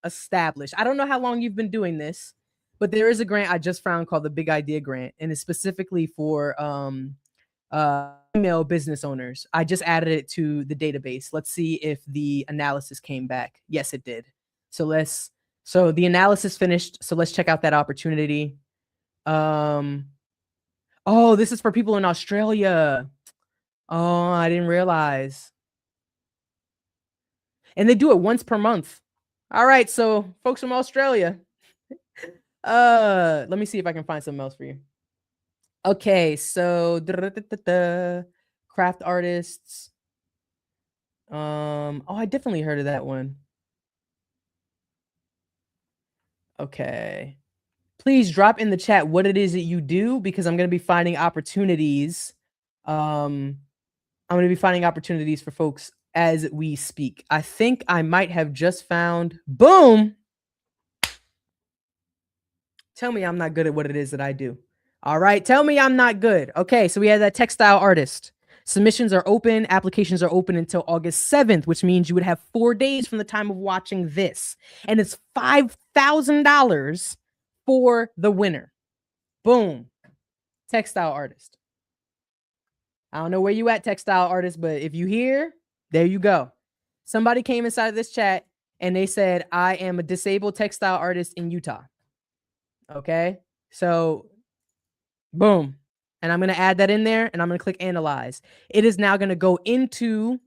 established. I don't know how long you've been doing this, but there is a grant I just found called the Big Idea Grant, and it's specifically for female business owners. I just added it to the database. Let's see if the analysis came back. Yes, it did. So the analysis finished. So let's check out that opportunity. Oh, this is for people in Australia. Oh, I didn't realize. And they do it once per month. All right, so folks from Australia. Let me see if I can find something else for you. Okay, so craft artists. Oh, I definitely heard of that one. Okay. Please drop in the chat what it is that you do, because I'm going to be finding opportunities. I'm going to be finding opportunities for folks as we speak. I think I might have just found, boom. Tell me I'm not good at what it is that I do. All right. Tell me I'm not good. Okay. So we had that textile artist. Submissions are open. Applications are open until August 7th, which means you would have 4 days from the time of watching this. And it's $5,000 for the winner. Boom. Textile artist. I don't know where you at, textile artist, but if you here, there you go. Somebody came inside of this chat and they said, I am a disabled textile artist in Utah. Okay. So boom. And I'm going to add that in there and I'm going to click analyze. It is now going to go into,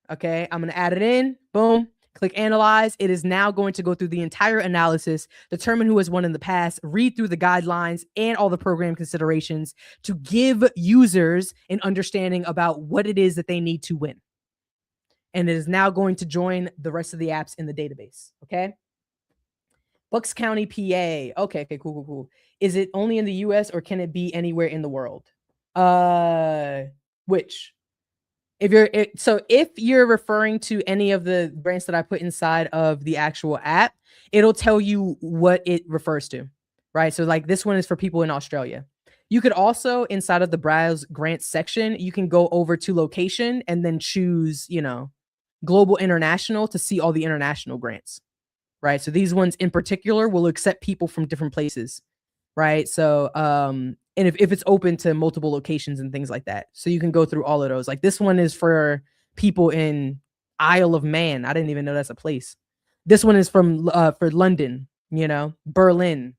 okay, I'm going to add it in. Boom. Click analyze. It is now going to go through the entire analysis, determine who has won in the past, read through the guidelines and all the program considerations to give users an understanding about what it is that they need to win. And it is now going to join the rest of the apps in the database. Okay. Bucks County, PA. Okay, cool. Is it only in the US or can it be anywhere in the world? Which? If you're referring to any of the grants that I put inside of the actual app, it'll tell you what it refers to, right? So like this one is for people in Australia. You could also, inside of the browse grants section, you can go over to location and then choose, global international to see all the international grants. Right. So these ones in particular will accept people from different places. Right. So, and if it's open to multiple locations and things like that. So you can go through all of those. Like this one is for people in Isle of Man. I didn't even know that's a place. This one is for London, Berlin.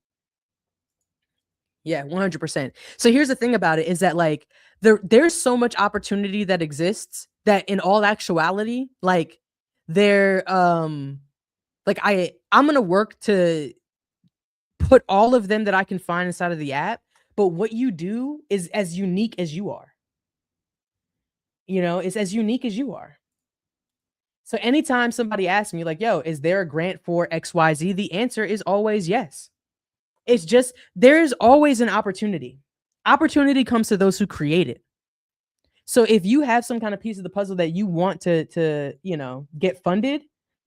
Yeah, 100%. So here's the thing about it is that like there's so much opportunity that exists that in all actuality, like I'm going to work to put all of them that I can find inside of the app. But what you do is as unique as you are. It's as unique as you are. So anytime somebody asks me like, yo, is there a grant for XYZ? The answer is always yes. It's just, there's always an opportunity. Opportunity comes to those who create it. So if you have some kind of piece of the puzzle that you want to get funded,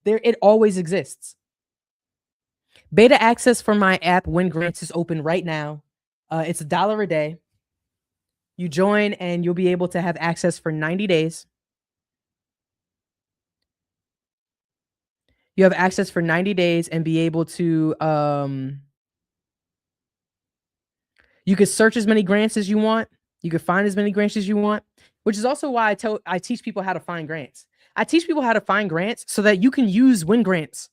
it always exists. Beta access for my app WinGrant is open right now. It's $1 a day. You join and you'll be able to have access for 90 days. You have access for 90 days and be able to you could search as many grants as you want. You could find as many grants as you want, which is also why I teach people how to find grants. I teach people how to find grants so that you can use WinGrants,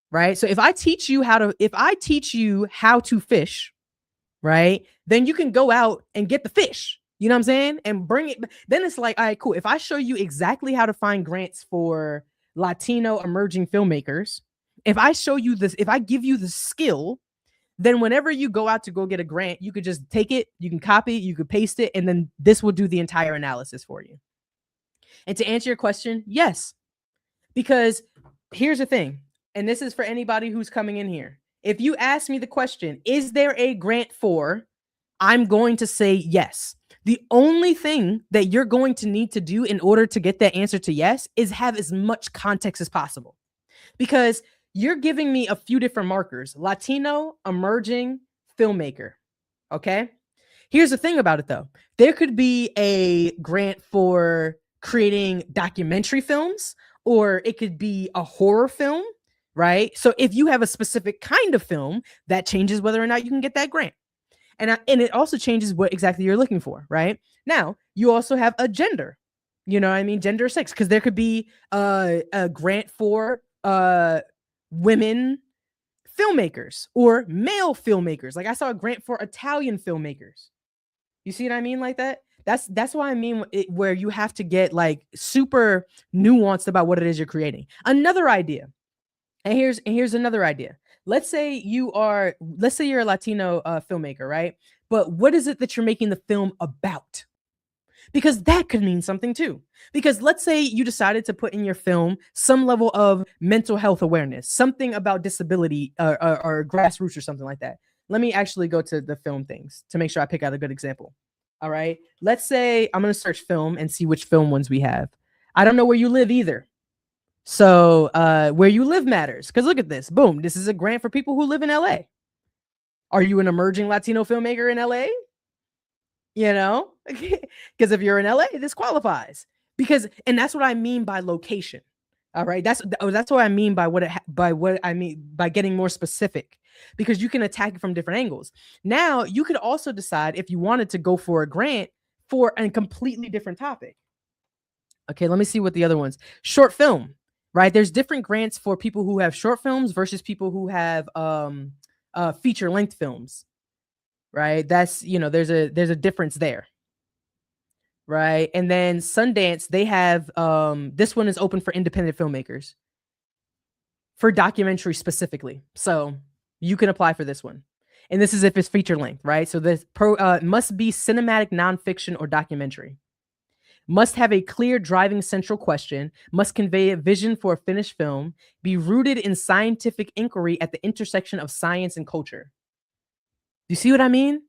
right? So if I teach you how to fish, right, then you can go out and get the fish. You know what I'm saying? And bring it. Then it's like, all right, cool. If I show you exactly how to find grants for Latino emerging filmmakers, if I show you this, if I give you the skill, then whenever you go out to go get a grant, you could just take it, you can copy, you could paste it, and then this will do the entire analysis for you. And to answer your question, yes. Because here's the thing, and this is for anybody who's coming in here. If you ask me the question, is there a grant for, I'm going to say yes. The only thing that you're going to need to do in order to get that answer to yes is have as much context as possible. Because you're giving me a few different markers: Latino, emerging, filmmaker. Okay. Here's the thing about it though. There could be a grant for creating documentary films, or it could be a horror film, right? So if you have a specific kind of film, that changes whether or not you can get that grant. And it also changes what exactly you're looking for, right? Now, you also have a gender, gender, sex, because there could be a grant for women filmmakers or male filmmakers. Like I saw a grant for Italian filmmakers. You see what I mean? Like that. That's why I mean where you have to get like super nuanced about what it is you're creating. Another idea, and here's another idea. Let's say you're a Latino filmmaker, right? But what is it that you're making the film about? Because that could mean something too. Because let's say you decided to put in your film some level of mental health awareness, something about disability or grassroots or something like that. Let me actually go to the film things to make sure I pick out a good example. All right. Let's say I'm going to search film and see which film ones we have. I don't know where you live either. So where you live matters, because look at this. Boom. This is a grant for people who live in LA. Are you an emerging Latino filmmaker in LA? Because if you're in LA, this qualifies. And that's what I mean by location. All right. That's what I mean by by getting more specific, because you can attack it from different angles. Now you could also decide if you wanted to go for a grant for a completely different topic. Okay. Let me see what the other ones. Short film. Right. There's different grants for people who have short films versus people who have feature length films. Right. That's, there's a difference there. Right. And then Sundance, they have this one is open for independent filmmakers for documentary specifically. So you can apply for this one. And this is if it's feature length. Right. So this must be cinematic nonfiction or documentary. Must have a clear driving central question, must convey a vision for a finished film, be rooted in scientific inquiry at the intersection of science and culture. Do you see what I mean?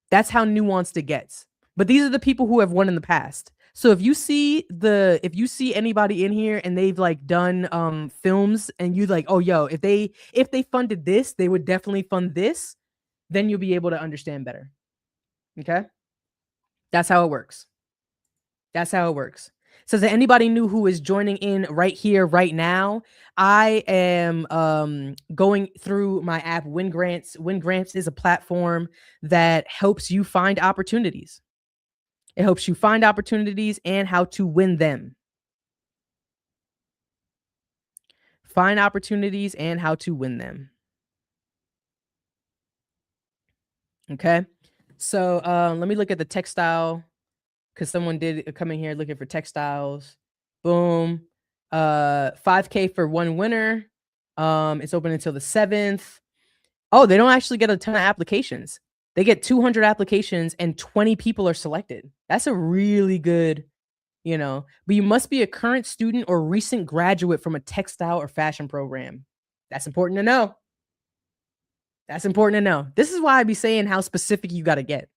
That's how nuanced it gets. But these are the people who have won in the past. So if you see anybody in here and they've like done films and you like, oh yo, if they funded this, they would definitely fund this, then you'll be able to understand better. Okay? That's how it works. That's how it works. So that anybody new who is joining in right here, right now, I am going through my app, WinGrants. WinGrants is a platform that helps you find opportunities. It helps you find opportunities and how to win them. Find opportunities and how to win them. Okay. So let me look at the textile, because someone did come in here looking for textiles. Boom. 5K for one winner. It's open until the 7th. Oh, they don't actually get a ton of applications. They get 200 applications and 20 people are selected. That's a really good but you must be a current student or recent graduate from a textile or fashion program. That's important to know. That's important to know. This is why I be saying how specific you got to get.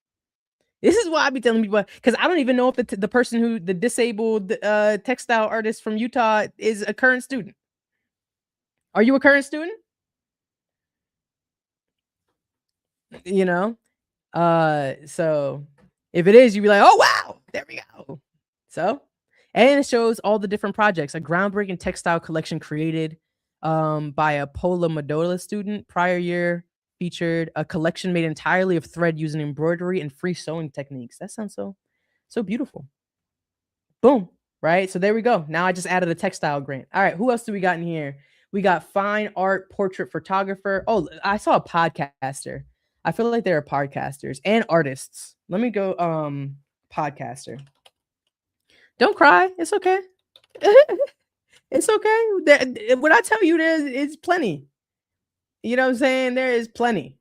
This is why I be telling people, because I don't even know if the person the disabled textile artist from Utah is a current student. Are you a current student? So if it is, you'd be like, oh wow, there we go. So, and it shows all the different projects. A groundbreaking textile collection created by a Pola Madola student prior year featured a collection made entirely of thread using embroidery and free sewing techniques. That sounds so beautiful. Boom. Right. So there we go. Now I just added a textile grant. All right. Who else do we got in here? We got fine art portrait photographer. Oh, I saw a podcaster. I feel like there are podcasters and artists. Let me go podcaster. Don't cry. It's okay. It's okay. What I tell you, it's plenty. You know what I'm saying? There is plenty.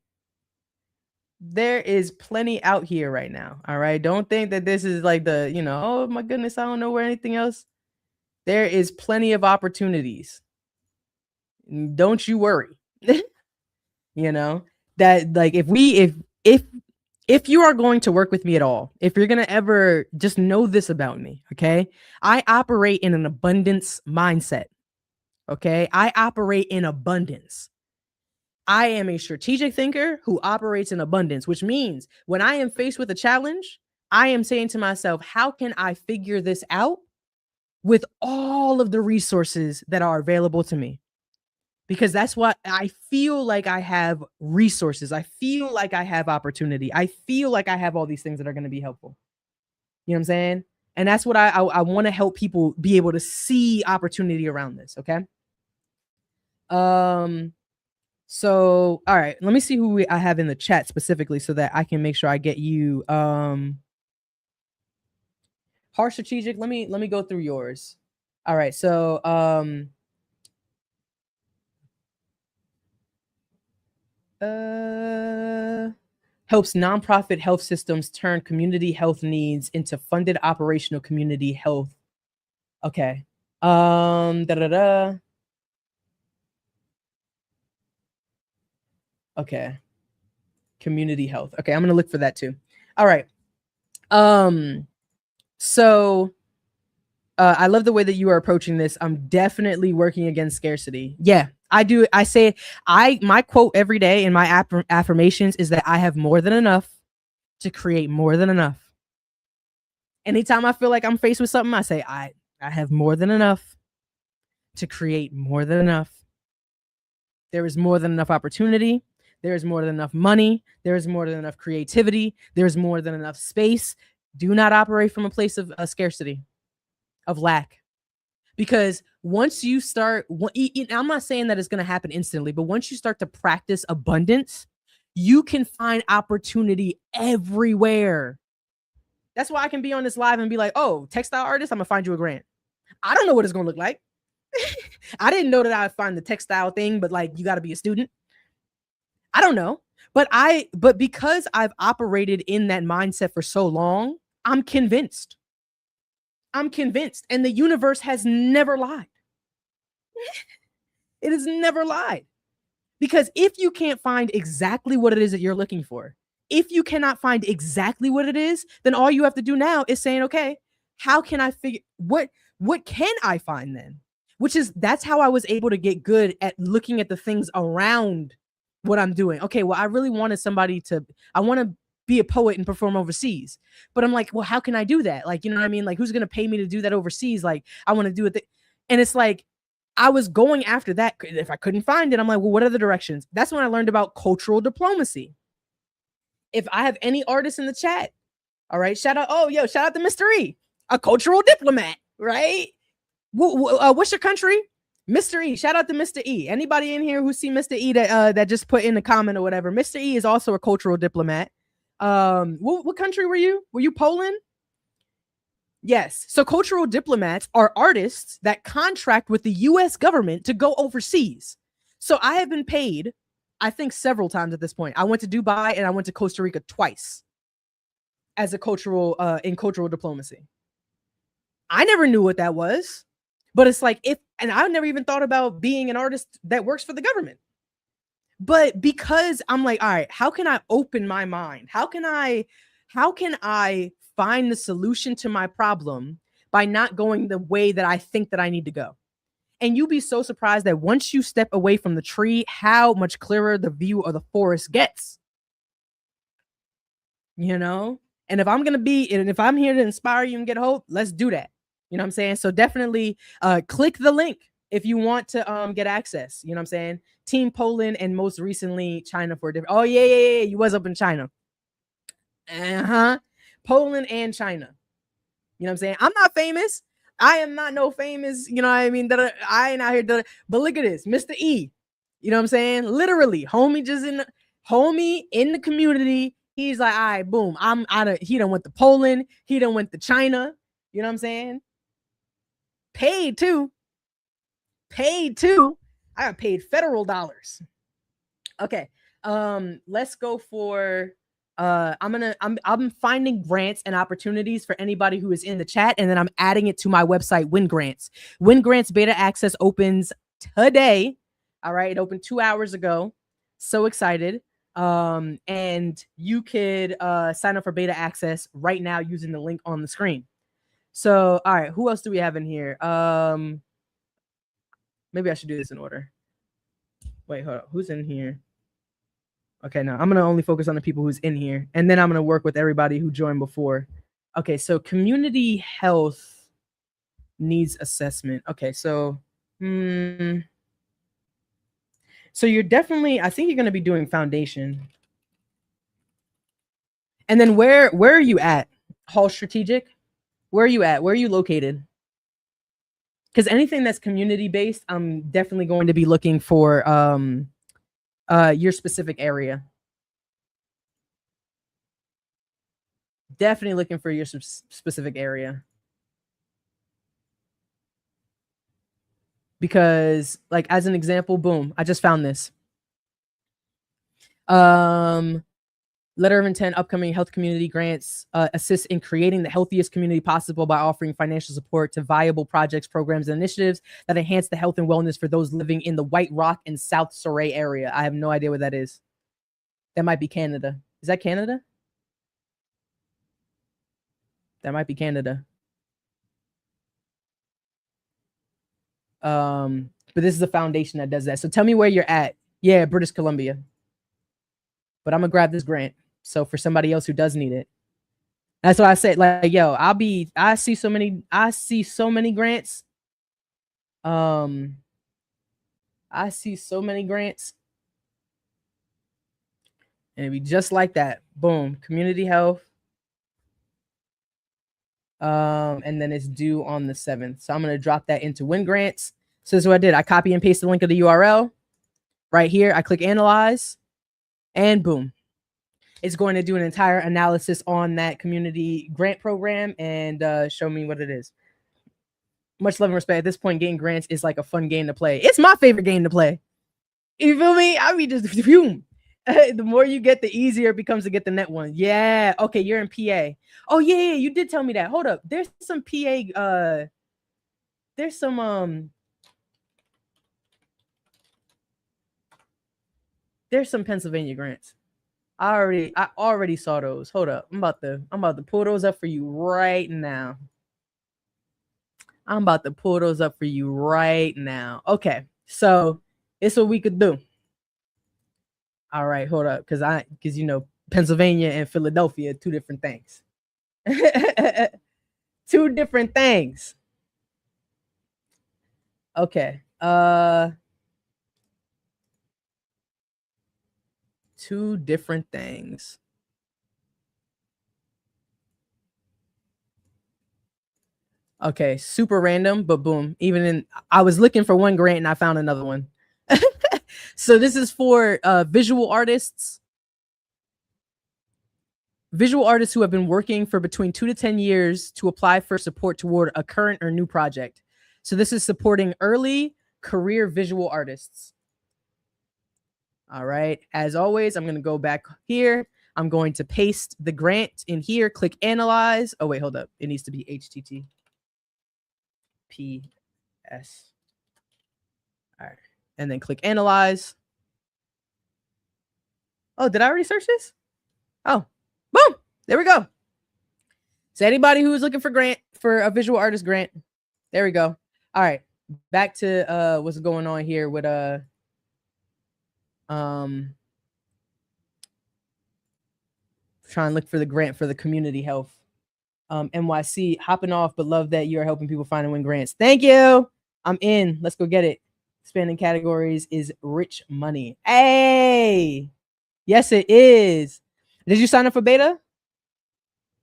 There is plenty out here right now. All right. Don't think that this is like oh my goodness, I don't know where anything else. There is plenty of opportunities. Don't you worry. That like if you are going to work with me at all, if you're going to ever just know this about me, okay? I operate in an abundance mindset. Okay? I operate in abundance. I am a strategic thinker who operates in abundance, which means when I am faced with a challenge, I am saying to myself, how can I figure this out with all of the resources that are available to me? Because that's what I feel like. I have resources. I feel like I have opportunity. I feel like I have all these things that are going to be helpful. You know what I'm saying? And that's what I want to help people be able to see opportunity around this. Okay. So, all right, let me see who I have in the chat specifically so that I can make sure I get you. Harsh strategic. Let me go through yours. All right. So, helps nonprofit health systems turn community health needs into funded operational community health. Okay. Okay. Community health. Okay, I'm gonna look for that too. All right. So I love the way that you are approaching this. I'm definitely working against scarcity. Yeah, I do. I say my quote every day in my affirmations is that I have more than enough to create more than enough. Anytime I feel like I'm faced with something, I say I have more than enough to create more than enough. There is more than enough opportunity. There is more than enough money. There is more than enough creativity. There's more than enough space. Do not operate from a place of scarcity, of lack. Because once you start, I'm not saying that it's going to happen instantly, but once you start to practice abundance, you can find opportunity everywhere. That's why I can be on this live and be like, oh, textile artist, I'm going to find you a grant. I don't know what it's going to look like. I didn't know that I'd find the textile thing, but like, you got to be a student. I don't know. But because I've operated in that mindset for so long, I'm convinced. And the universe has never lied. It has never lied. Because if you can't find exactly what it is that you're looking for, if you cannot find exactly what it is, then all you have to do now is saying, okay, how can I figure what can I find then? That's how I was able to get good at looking at the things around what I'm doing. Okay, well, I really wanted I want to be a poet and perform overseas. But I'm like, well, how can I do that? Like, you know what I mean? Like, who's going to pay me to do that overseas? Like, I want to do it. And it's like, I was going after that. If I couldn't find it, I'm like, well, what are the directions? That's when I learned about cultural diplomacy. If I have any artists in the chat, all right, shout out to Mr. E, a cultural diplomat, right? What's your country? Mr. E, shout out to Mr. E. Anybody in here who see Mr. E that just put in a comment or whatever? Mr. E is also a cultural diplomat. What country were you? Were you Poland? Yes. So cultural diplomats are artists that contract with the US government to go overseas. So I have been paid, I think, several times at this point. I went to Dubai and I went to Costa Rica twice as a cultural in cultural diplomacy. I never knew what that was. But it's like, and I never even thought about being an artist that works for the government. But because I'm like, all right, how can I open my mind? How can I find the solution to my problem by not going the way that I think that I need to go? And you'll be so surprised that once you step away from the tree, how much clearer the view of the forest gets. You know? And if I'm here to inspire you and get hope, let's do that. You know what I'm saying? So definitely click the link if you want to get access. You know what I'm saying? Team Poland and most recently China for different. Oh yeah. You was up in China. Uh-huh. Poland and China. You know what I'm saying? I'm not famous. I am not no famous, you know what I mean? That I ain't out here. But look at this, Mr. E. You know what I'm saying? Literally, homie in the community. He's like, all right, boom. I'm out of. He done went to Poland. He done went to China. You know what I'm saying? Paid too. I got paid federal dollars. Okay. Let's go for I'm finding grants and opportunities for anybody who is in the chat, and then I'm adding it to my website, WinGrants. WinGrants beta access opens today. All right, it opened 2 hours ago. So excited. And you could sign up for beta access right now using the link on the screen. So, all right, who else do we have in here? Maybe I should do this in order. Wait, hold up. Who's in here? Okay, no, I'm going to only focus on the people who's in here. And then I'm going to work with everybody who joined before. Okay, so community health needs assessment. Okay, so so you're definitely, I think you're going to be doing foundation. And then where are you at? Hall Strategic? Where are you at? Where are you located? Because anything that's community based, I'm definitely going to be looking for your specific area. Definitely looking for your specific area. Because, like, as an example, boom, I just found this. Letter of intent, upcoming health community grants assist in creating the healthiest community possible by offering financial support to viable projects, programs, and initiatives that enhance the health and wellness for those living in the White Rock and South Surrey area. I have no idea what that is. That might be Canada. Is that Canada? That might be Canada. But this is a foundation that does that. So tell me where you're at. Yeah, British Columbia. But I'm gonna grab this grant. So for somebody else who does need it. That's what I said. Like, yo, I see so many grants. I see so many grants. And it'd be just like that. Boom. Community health. And then it's due on the 7th. So I'm going to drop that into WinGrants. So this is what I did. I copy and paste the link of the URL right here. I click analyze and boom. It's going to do an entire analysis on that community grant program and show me what it is. Much love and respect. At this point, getting grants is like a fun game to play. It's my favorite game to play. You feel me? I mean, just boom. The more you get, the easier it becomes to get the net one. Yeah. Okay, you're in PA. Oh yeah, you did tell me that. Hold up. There's some PA. There's some Pennsylvania grants. I already saw those. Hold up. I'm about to pull those up for you right now. Okay. So it's what we could do. All right, hold up, because you know Pennsylvania and Philadelphia, two different things. Two different things. Okay. Two different things. Okay, super random, but boom. I was looking for one grant and I found another one. So this is for visual artists. Visual artists who have been working for between 2 to 10 years to apply for support toward a current or new project. So this is supporting early career visual artists. All right. As always, I'm going to go back here. I'm going to paste the grant in here, click analyze. Oh, wait, hold up. It needs to be HTTP. PS. All right. And then click analyze. Oh, did I already search this? Oh, boom. There we go. So anybody who is looking for a visual artist grant, there we go. All right. Back to what's going on here with trying to look for the grant for the community health. NYC hopping off, but love that you're helping people find and win grants. Thank you. I'm in. Let's go get it. Expanding categories is rich money. Hey, yes, it is. Did you sign up for beta?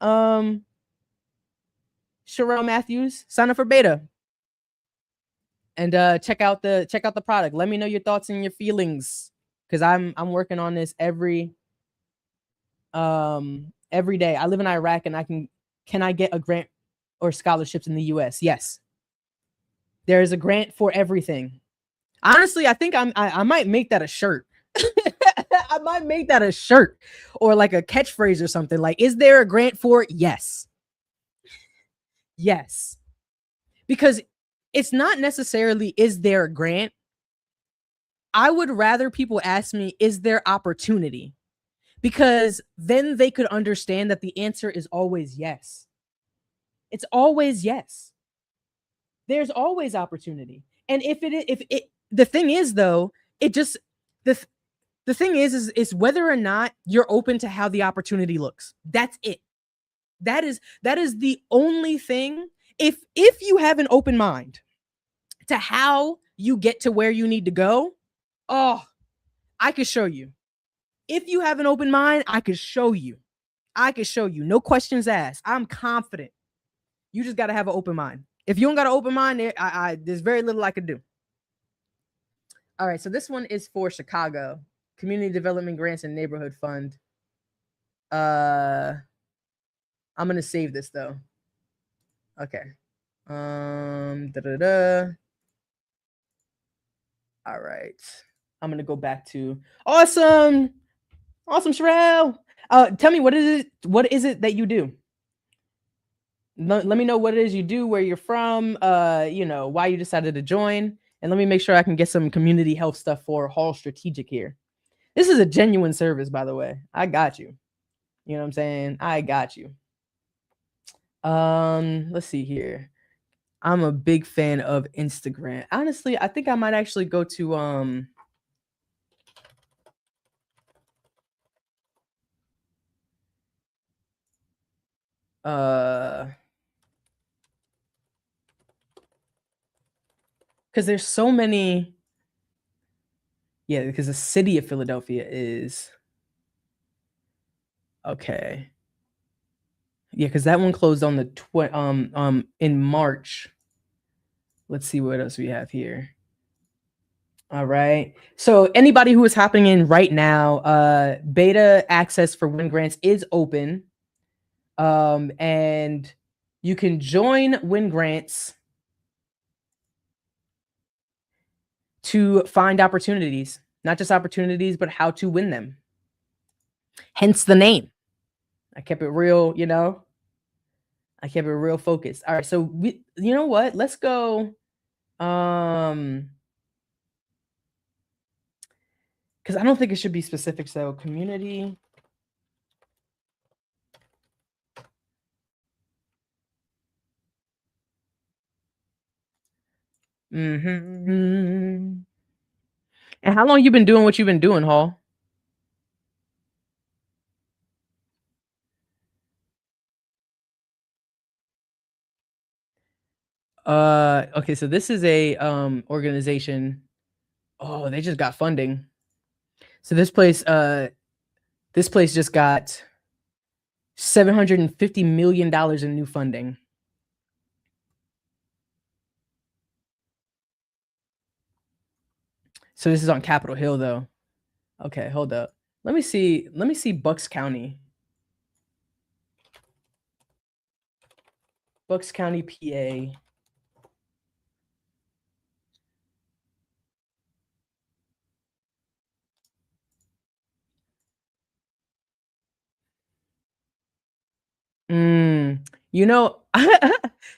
Sherelle Matthews, sign up for beta. And check out the product. Let me know your thoughts and your feelings. Because I'm working on this every day. I live in Iraq and can I get a grant or scholarships in the US? Yes. There is a grant for everything. Honestly, I think I might make that a shirt. I might make that a shirt or like a catchphrase or something. Like, is there a grant for it? Yes. Yes. Because it's not necessarily, is there a grant? I would rather people ask me, is there opportunity? Because then they could understand that the answer is always yes. It's always yes. There's always opportunity. And the thing is though, it just, the thing is whether or not you're open to how the opportunity looks. That's it. That is the only thing. If you have an open mind to how you get to where you need to go, oh, I could show you. If you have an open mind, I could show you. No questions asked. I'm confident. You just got to have an open mind. If you don't got an open mind, there's very little I could do. All right, so this one is for Chicago. Community Development Grants and Neighborhood Fund. I'm going to save this, though. Okay. All right. I'm going to go back to... Awesome, Sherelle. Tell me, what is it that you do? Let me know what it is you do, where you're from, why you decided to join. And let me make sure I can get some community health stuff for Hall Strategic here. This is a genuine service, by the way. I got you. You know what I'm saying? I got you. Let's see here. I'm a big fan of Instagram. Honestly, I think I might actually go to because there's so many. Yeah, because the city of Philadelphia is okay. Yeah, because that one closed on the in March. Let's see what else we have here. All right. So anybody who is hopping in right now, beta access for WinGrants is open. And you can join WinGrants to find opportunities, not just opportunities, but how to win them. Hence the name. I kept it real, I kept it real focused. All right. So you know what? Let's go. Because I don't think it should be specific. So community. And how long you been doing what you've been doing, Hall? Okay, so this is a organization. Oh, they just got funding. So this place just got $750 million in new funding. So this is on Capitol Hill, though. Okay, hold up. Let me see Bucks County. Bucks County, PA. You know,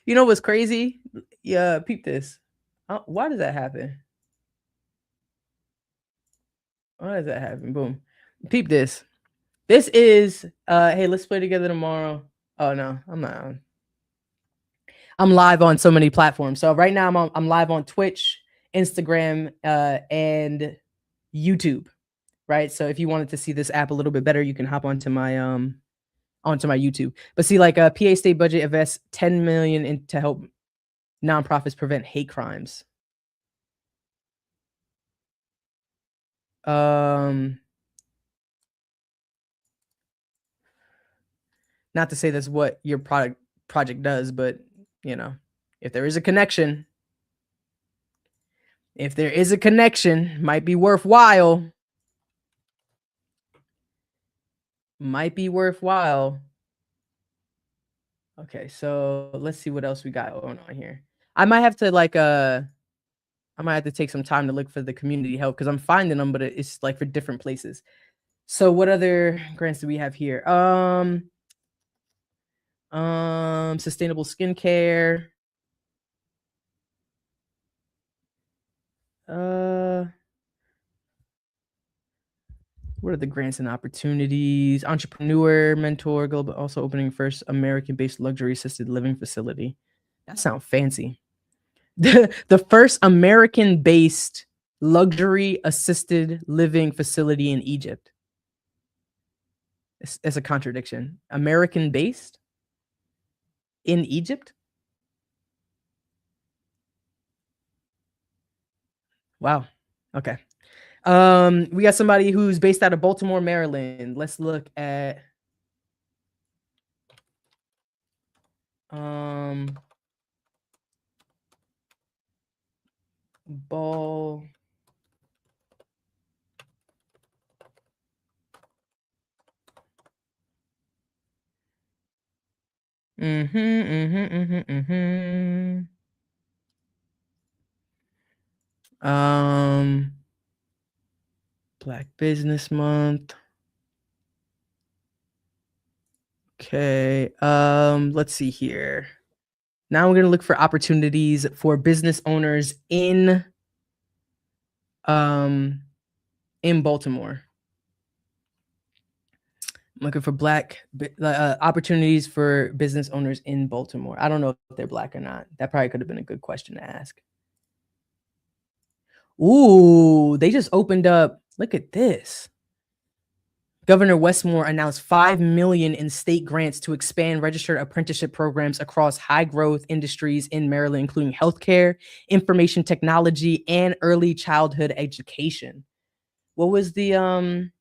you know what's crazy? Yeah, peep this. Why does that happen? Why does that happen? Boom. Peep this. This is hey, let's play together tomorrow. Oh no, I'm not on. I'm live on so many platforms. So right now I'm live on Twitch, Instagram, and YouTube. Right. So if you wanted to see this app a little bit better, you can hop onto my YouTube. But see, like PA state budget invests 10 million in to help nonprofits prevent hate crimes. Not to say that's what your project does, but you know, if there is a connection, might be worthwhile. Might be worthwhile. Okay, so let's see what else we got going on here. I might have to I might have to take some time to look for the community help because I'm finding them, but it's like for different places. So what other grants do we have here? Sustainable skincare. What are the grants and opportunities? Entrepreneur, mentor, global, also opening first American-based luxury assisted living facility. That sounds fancy. The first American-based luxury assisted living facility in Egypt. It's a contradiction. American-based in Egypt? Wow. Okay. We got somebody who's based out of Baltimore, Maryland. Let's look at ball. Black Business Month. Okay. Let's see here. Now we're gonna look for opportunities for business owners in Baltimore. I'm looking for black opportunities for business owners in Baltimore. I don't know if they're black or not. That probably could have been a good question to ask. Ooh, they just opened up. Look at this. Governor Westmore announced 5 million in state grants to expand registered apprenticeship programs across high growth industries in Maryland, including healthcare, information technology, and early childhood education. What was the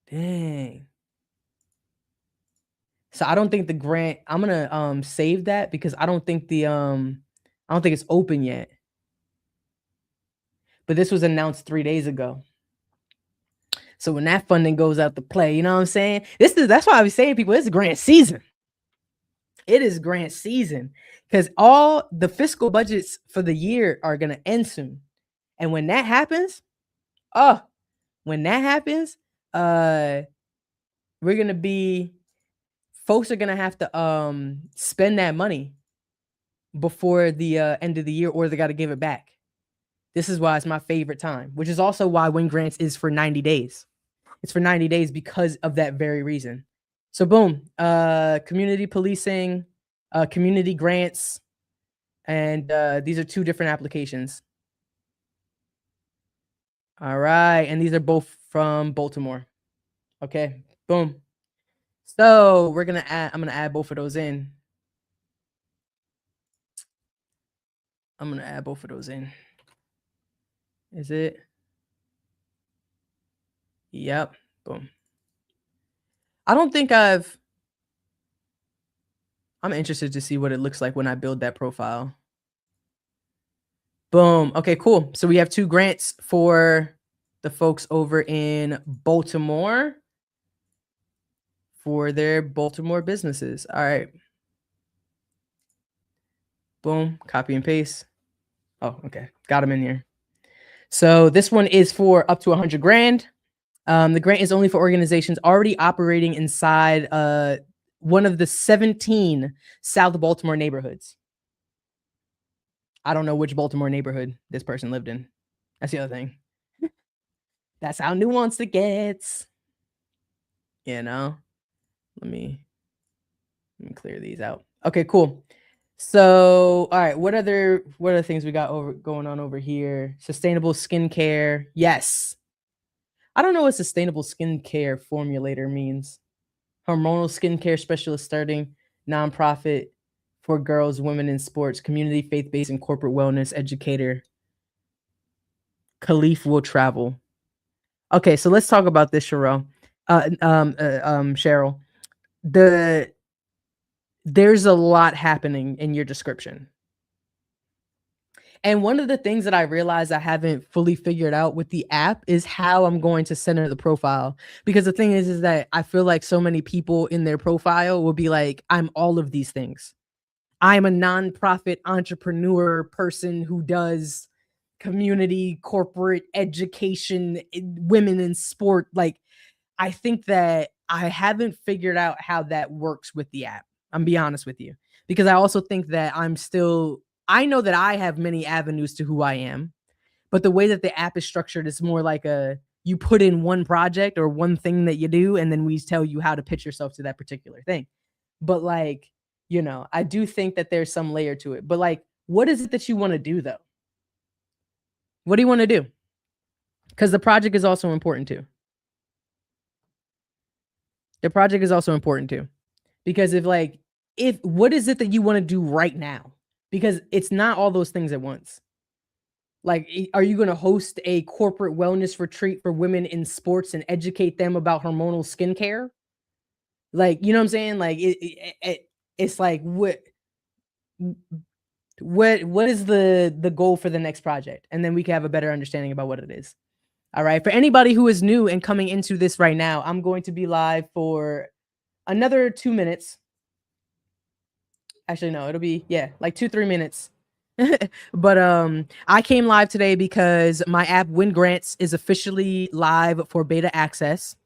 dang. So I don't think the grant, I'm gonna save that because I don't think the I don't think it's open yet. But this was announced 3 days ago. So when that funding goes out to play, you know what I'm saying? That's why I was saying, people, it's grant season. It is grant season because all the fiscal budgets for the year are gonna end soon. And when that happens, we're gonna be folks are gonna have to spend that money before the end of the year, or they got to give it back. This is why it's my favorite time, which is also why WinGrants is for 90 days. It's for 90 days because of that very reason. So boom, community policing, community grants, and these are 2 different applications. All right, and these are both from Baltimore. Okay, boom. So I'm gonna add both of those in. I'm gonna add both of those in. Is it? Yep. Boom. I don't think I'm interested to see what it looks like when I build that profile. Boom. Okay, cool. So we have 2 grants for the folks over in Baltimore for their Baltimore businesses. All right. Boom. Copy and paste. Oh, okay. Got them in here. So this one is for up to 100 grand. The grant is only for organizations already operating inside one of the 17 South Baltimore neighborhoods. I don't know which Baltimore neighborhood this person lived in. That's the other thing. That's how nuanced it gets. You know? Let me clear these out. Okay, cool. So, all right, what other things we got going on over here? Sustainable skincare. Yes. I don't know what sustainable skincare formulator means. Hormonal skincare specialist starting nonprofit for girls, women in sports, community, faith-based, and corporate wellness educator. Khalif will travel. Okay, so let's talk about this, Cheryl. Cheryl. There's a lot happening in your description. And one of the things that I realized I haven't fully figured out with the app is how I'm going to center the profile. Because the thing is that I feel like so many people in their profile will be like, I'm all of these things. I'm a nonprofit entrepreneur person who does community, corporate, education, women in sport. Like, I think that I haven't figured out how that works with the app. I'm be honest with you, because I also think that I know that I have many avenues to who I am, but the way that the app is structured is more like you put in one project or one thing that you do, and then we tell you how to pitch yourself to that particular thing. But like, I do think that there's some layer to it. But like, what is it that you want to do though? What do you want to do? Because the project is also important too. The project is also important too. Because if what is it that you want to do right now? Because it's not all those things at once. Like, are you going to host a corporate wellness retreat for women in sports and educate them about hormonal skincare? Like, you know what I'm saying? Like, it's like, what is the goal for the next project? And then we can have a better understanding about what it is. All right. For anybody who is new and coming into this right now, I'm going to be live for another 2 minutes. Actually, no, it'll be, like 2-3 minutes. But I came live today because my app WinGrants is officially live for beta access.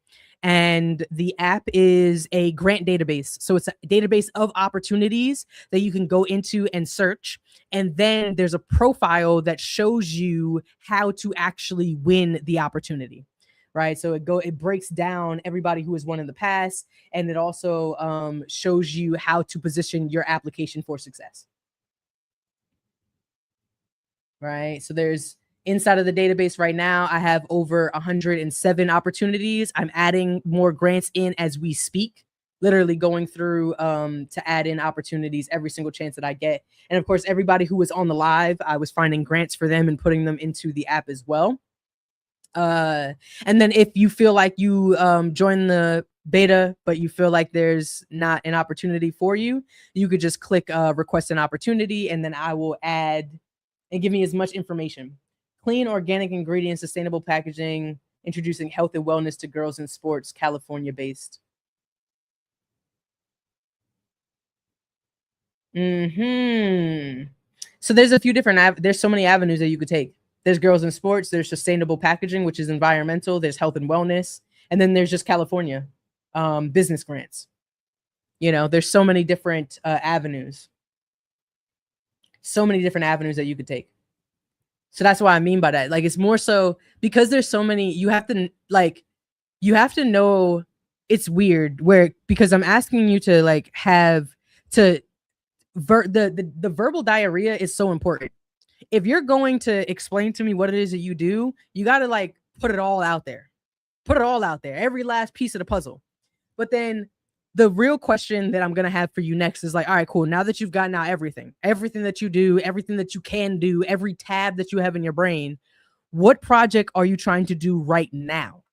And the app is a grant database. So it's a database of opportunities that you can go into and search. And then there's a profile that shows you how to actually win the opportunity. Right. So it breaks down everybody who has won in the past. And it also shows you how to position your application for success. Right. So there's inside of the database right now, I have over 107 opportunities. I'm adding more grants in as we speak, literally going through to add in opportunities every single chance that I get. And of course, everybody who was on the live, I was finding grants for them and putting them into the app as well. And then if you feel like you join the beta, but you feel like there's not an opportunity for you, you could just click request an opportunity, and then I will add and give me as much information. Clean, organic ingredients, sustainable packaging, introducing health and wellness to girls in sports, California based. So there's a few different, there's so many avenues that you could take. There's girls in sports, there's sustainable packaging, which is environmental, there's health and wellness, and then there's just California business grants. There's so many different avenues. So many different avenues that you could take. So that's what I mean by that. Like, it's more so because there's so many, you have to know. It's weird because I'm asking you to the verbal diarrhea is so important. If you're going to explain to me what it is that you do, you got to put it all out there. Put it all out there. Every last piece of the puzzle. But then the real question that I'm going to have for you next is all right, cool. Now that you've gotten out everything that you do, everything that you can do, every tab that you have in your brain, what project are you trying to do right now?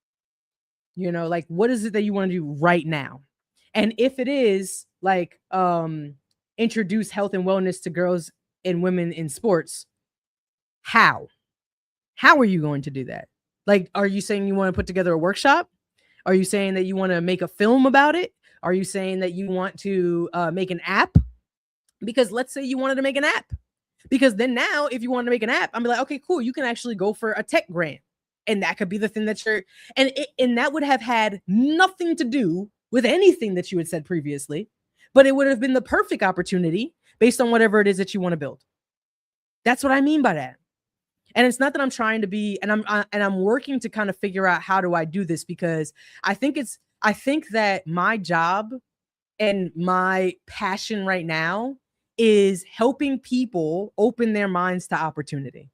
What is it that you want to do right now? And if it is introduce health and wellness to girls and women in sports, how are you going to do that? Are you saying you want to put together a workshop? Are you saying that you want to make a film about it? Are you saying that you want to make an app? Because let's say you wanted to make an app. Because then now, if you want to make an app, I'm like, okay, cool. You can actually go for a tech grant. And that could be the thing that and that would have had nothing to do with anything that you had said previously, but it would have been the perfect opportunity based on whatever it is that you want to build. That's what I mean by that. And it's not that I'm trying to be, and I'm working to kind of figure out how do I do this, because I think that my job and my passion right now is helping people open their minds to opportunity.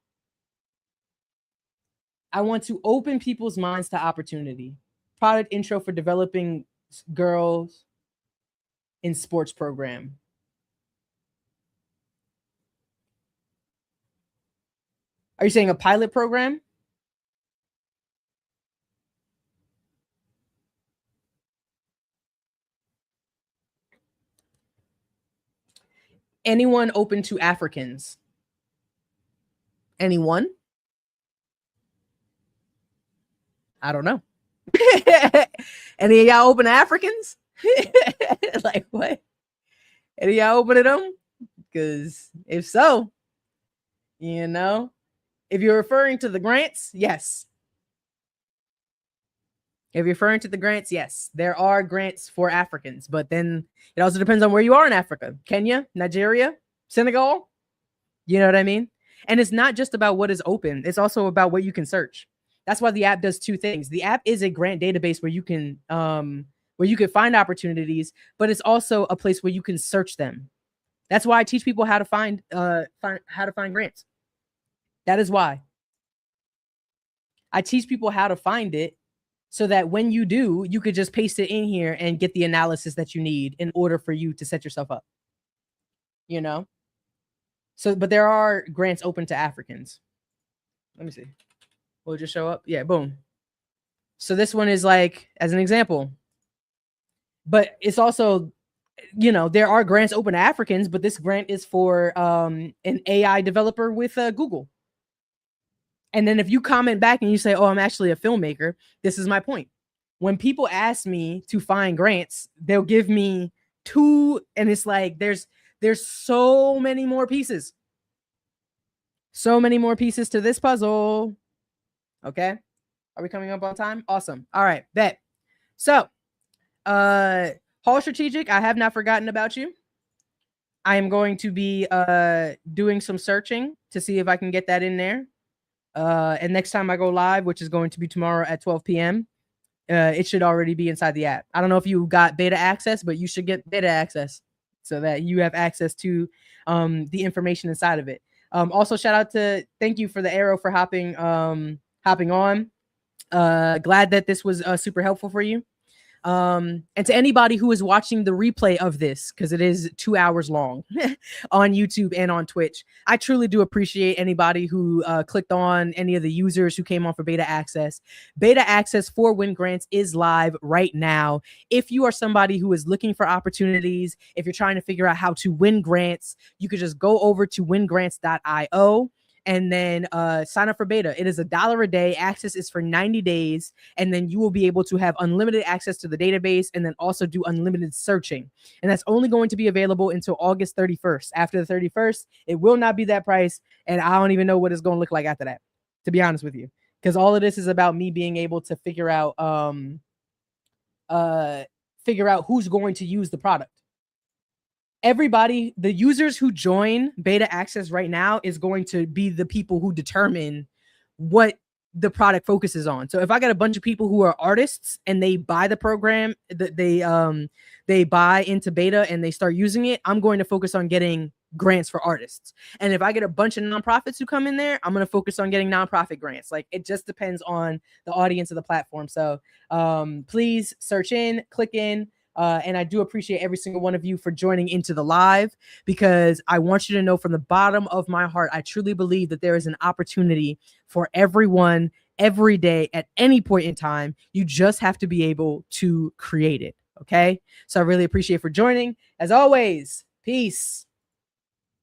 I want to open people's minds to opportunity. Product intro for developing girls in sports program. Are you saying a pilot program? Anyone open to Africans? Anyone? I don't know. Any of y'all open to Africans? Like what? Any of y'all open to them? Because if so, you know, if you're referring to the grants, yes. If you're referring to the grants, yes, there are grants for Africans, but then it also depends on where you are in Africa. Kenya, Nigeria, Senegal. You know what I mean? And it's not just about what is open. It's also about what you can search. That's why the app does two things. The app is a grant database where you can find opportunities, but it's also a place where you can search them. That's why I teach people how to find grants. That is why I teach people how to find it, so that when you do, you could just paste it in here and get the analysis that you need in order for you to set yourself up. You know? So, but there are grants open to Africans. Let me see. Will it just show up? Yeah, boom. So this one is like, as an example. But it's also, you know, there are grants open to Africans, but this grant is for an AI developer with Google. And then if you comment back and you say, oh, I'm actually a filmmaker, this is my point. When people ask me to find grants, they'll give me 2, and it's like there's so many more pieces. So many more pieces to this puzzle. Okay. Are we coming up on time? Awesome. All right, bet. So, Hall Strategic, I have not forgotten about you. I am going to be doing some searching to see if I can get that in there. And next time I go live, which is going to be tomorrow at 12 p.m., it should already be inside the app. I don't know if you got beta access, but you should get beta access so that you have access to the information inside of it. Also, thank you for the arrow for hopping on. Glad that this was super helpful for you. And to anybody who is watching the replay of this, because it is 2 hours long on YouTube and on Twitch, I truly do appreciate anybody who clicked on, any of the users who came on for beta access. Beta access for WinGrants is live right now. If you are somebody who is looking for opportunities, if you're trying to figure out how to win grants, you could just go over to wingrants.io and then sign up for beta. It is $1 a day. Access is for 90 days. And then you will be able to have unlimited access to the database and then also do unlimited searching. And that's only going to be available until August 31st. After the 31st, it will not be that price. And I don't even know what it's going to look like after that, to be honest with you. Because all of this is about me being able to figure out who's going to use the product. Everybody, the users who join beta access right now is going to be the people who determine what the product focuses on. So if I got a bunch of people who are artists and they buy the program, they buy into beta and they start using it, I'm going to focus on getting grants for artists. And if I get a bunch of nonprofits who come in there, I'm going to focus on getting nonprofit grants. Like, it just depends on the audience of the platform. So please search in, click in. And I do appreciate every single one of you for joining into the live, because I want you to know from the bottom of my heart, I truly believe that there is an opportunity for everyone every day at any point in time. You just have to be able to create it. Okay. So I really appreciate for joining. As always, peace.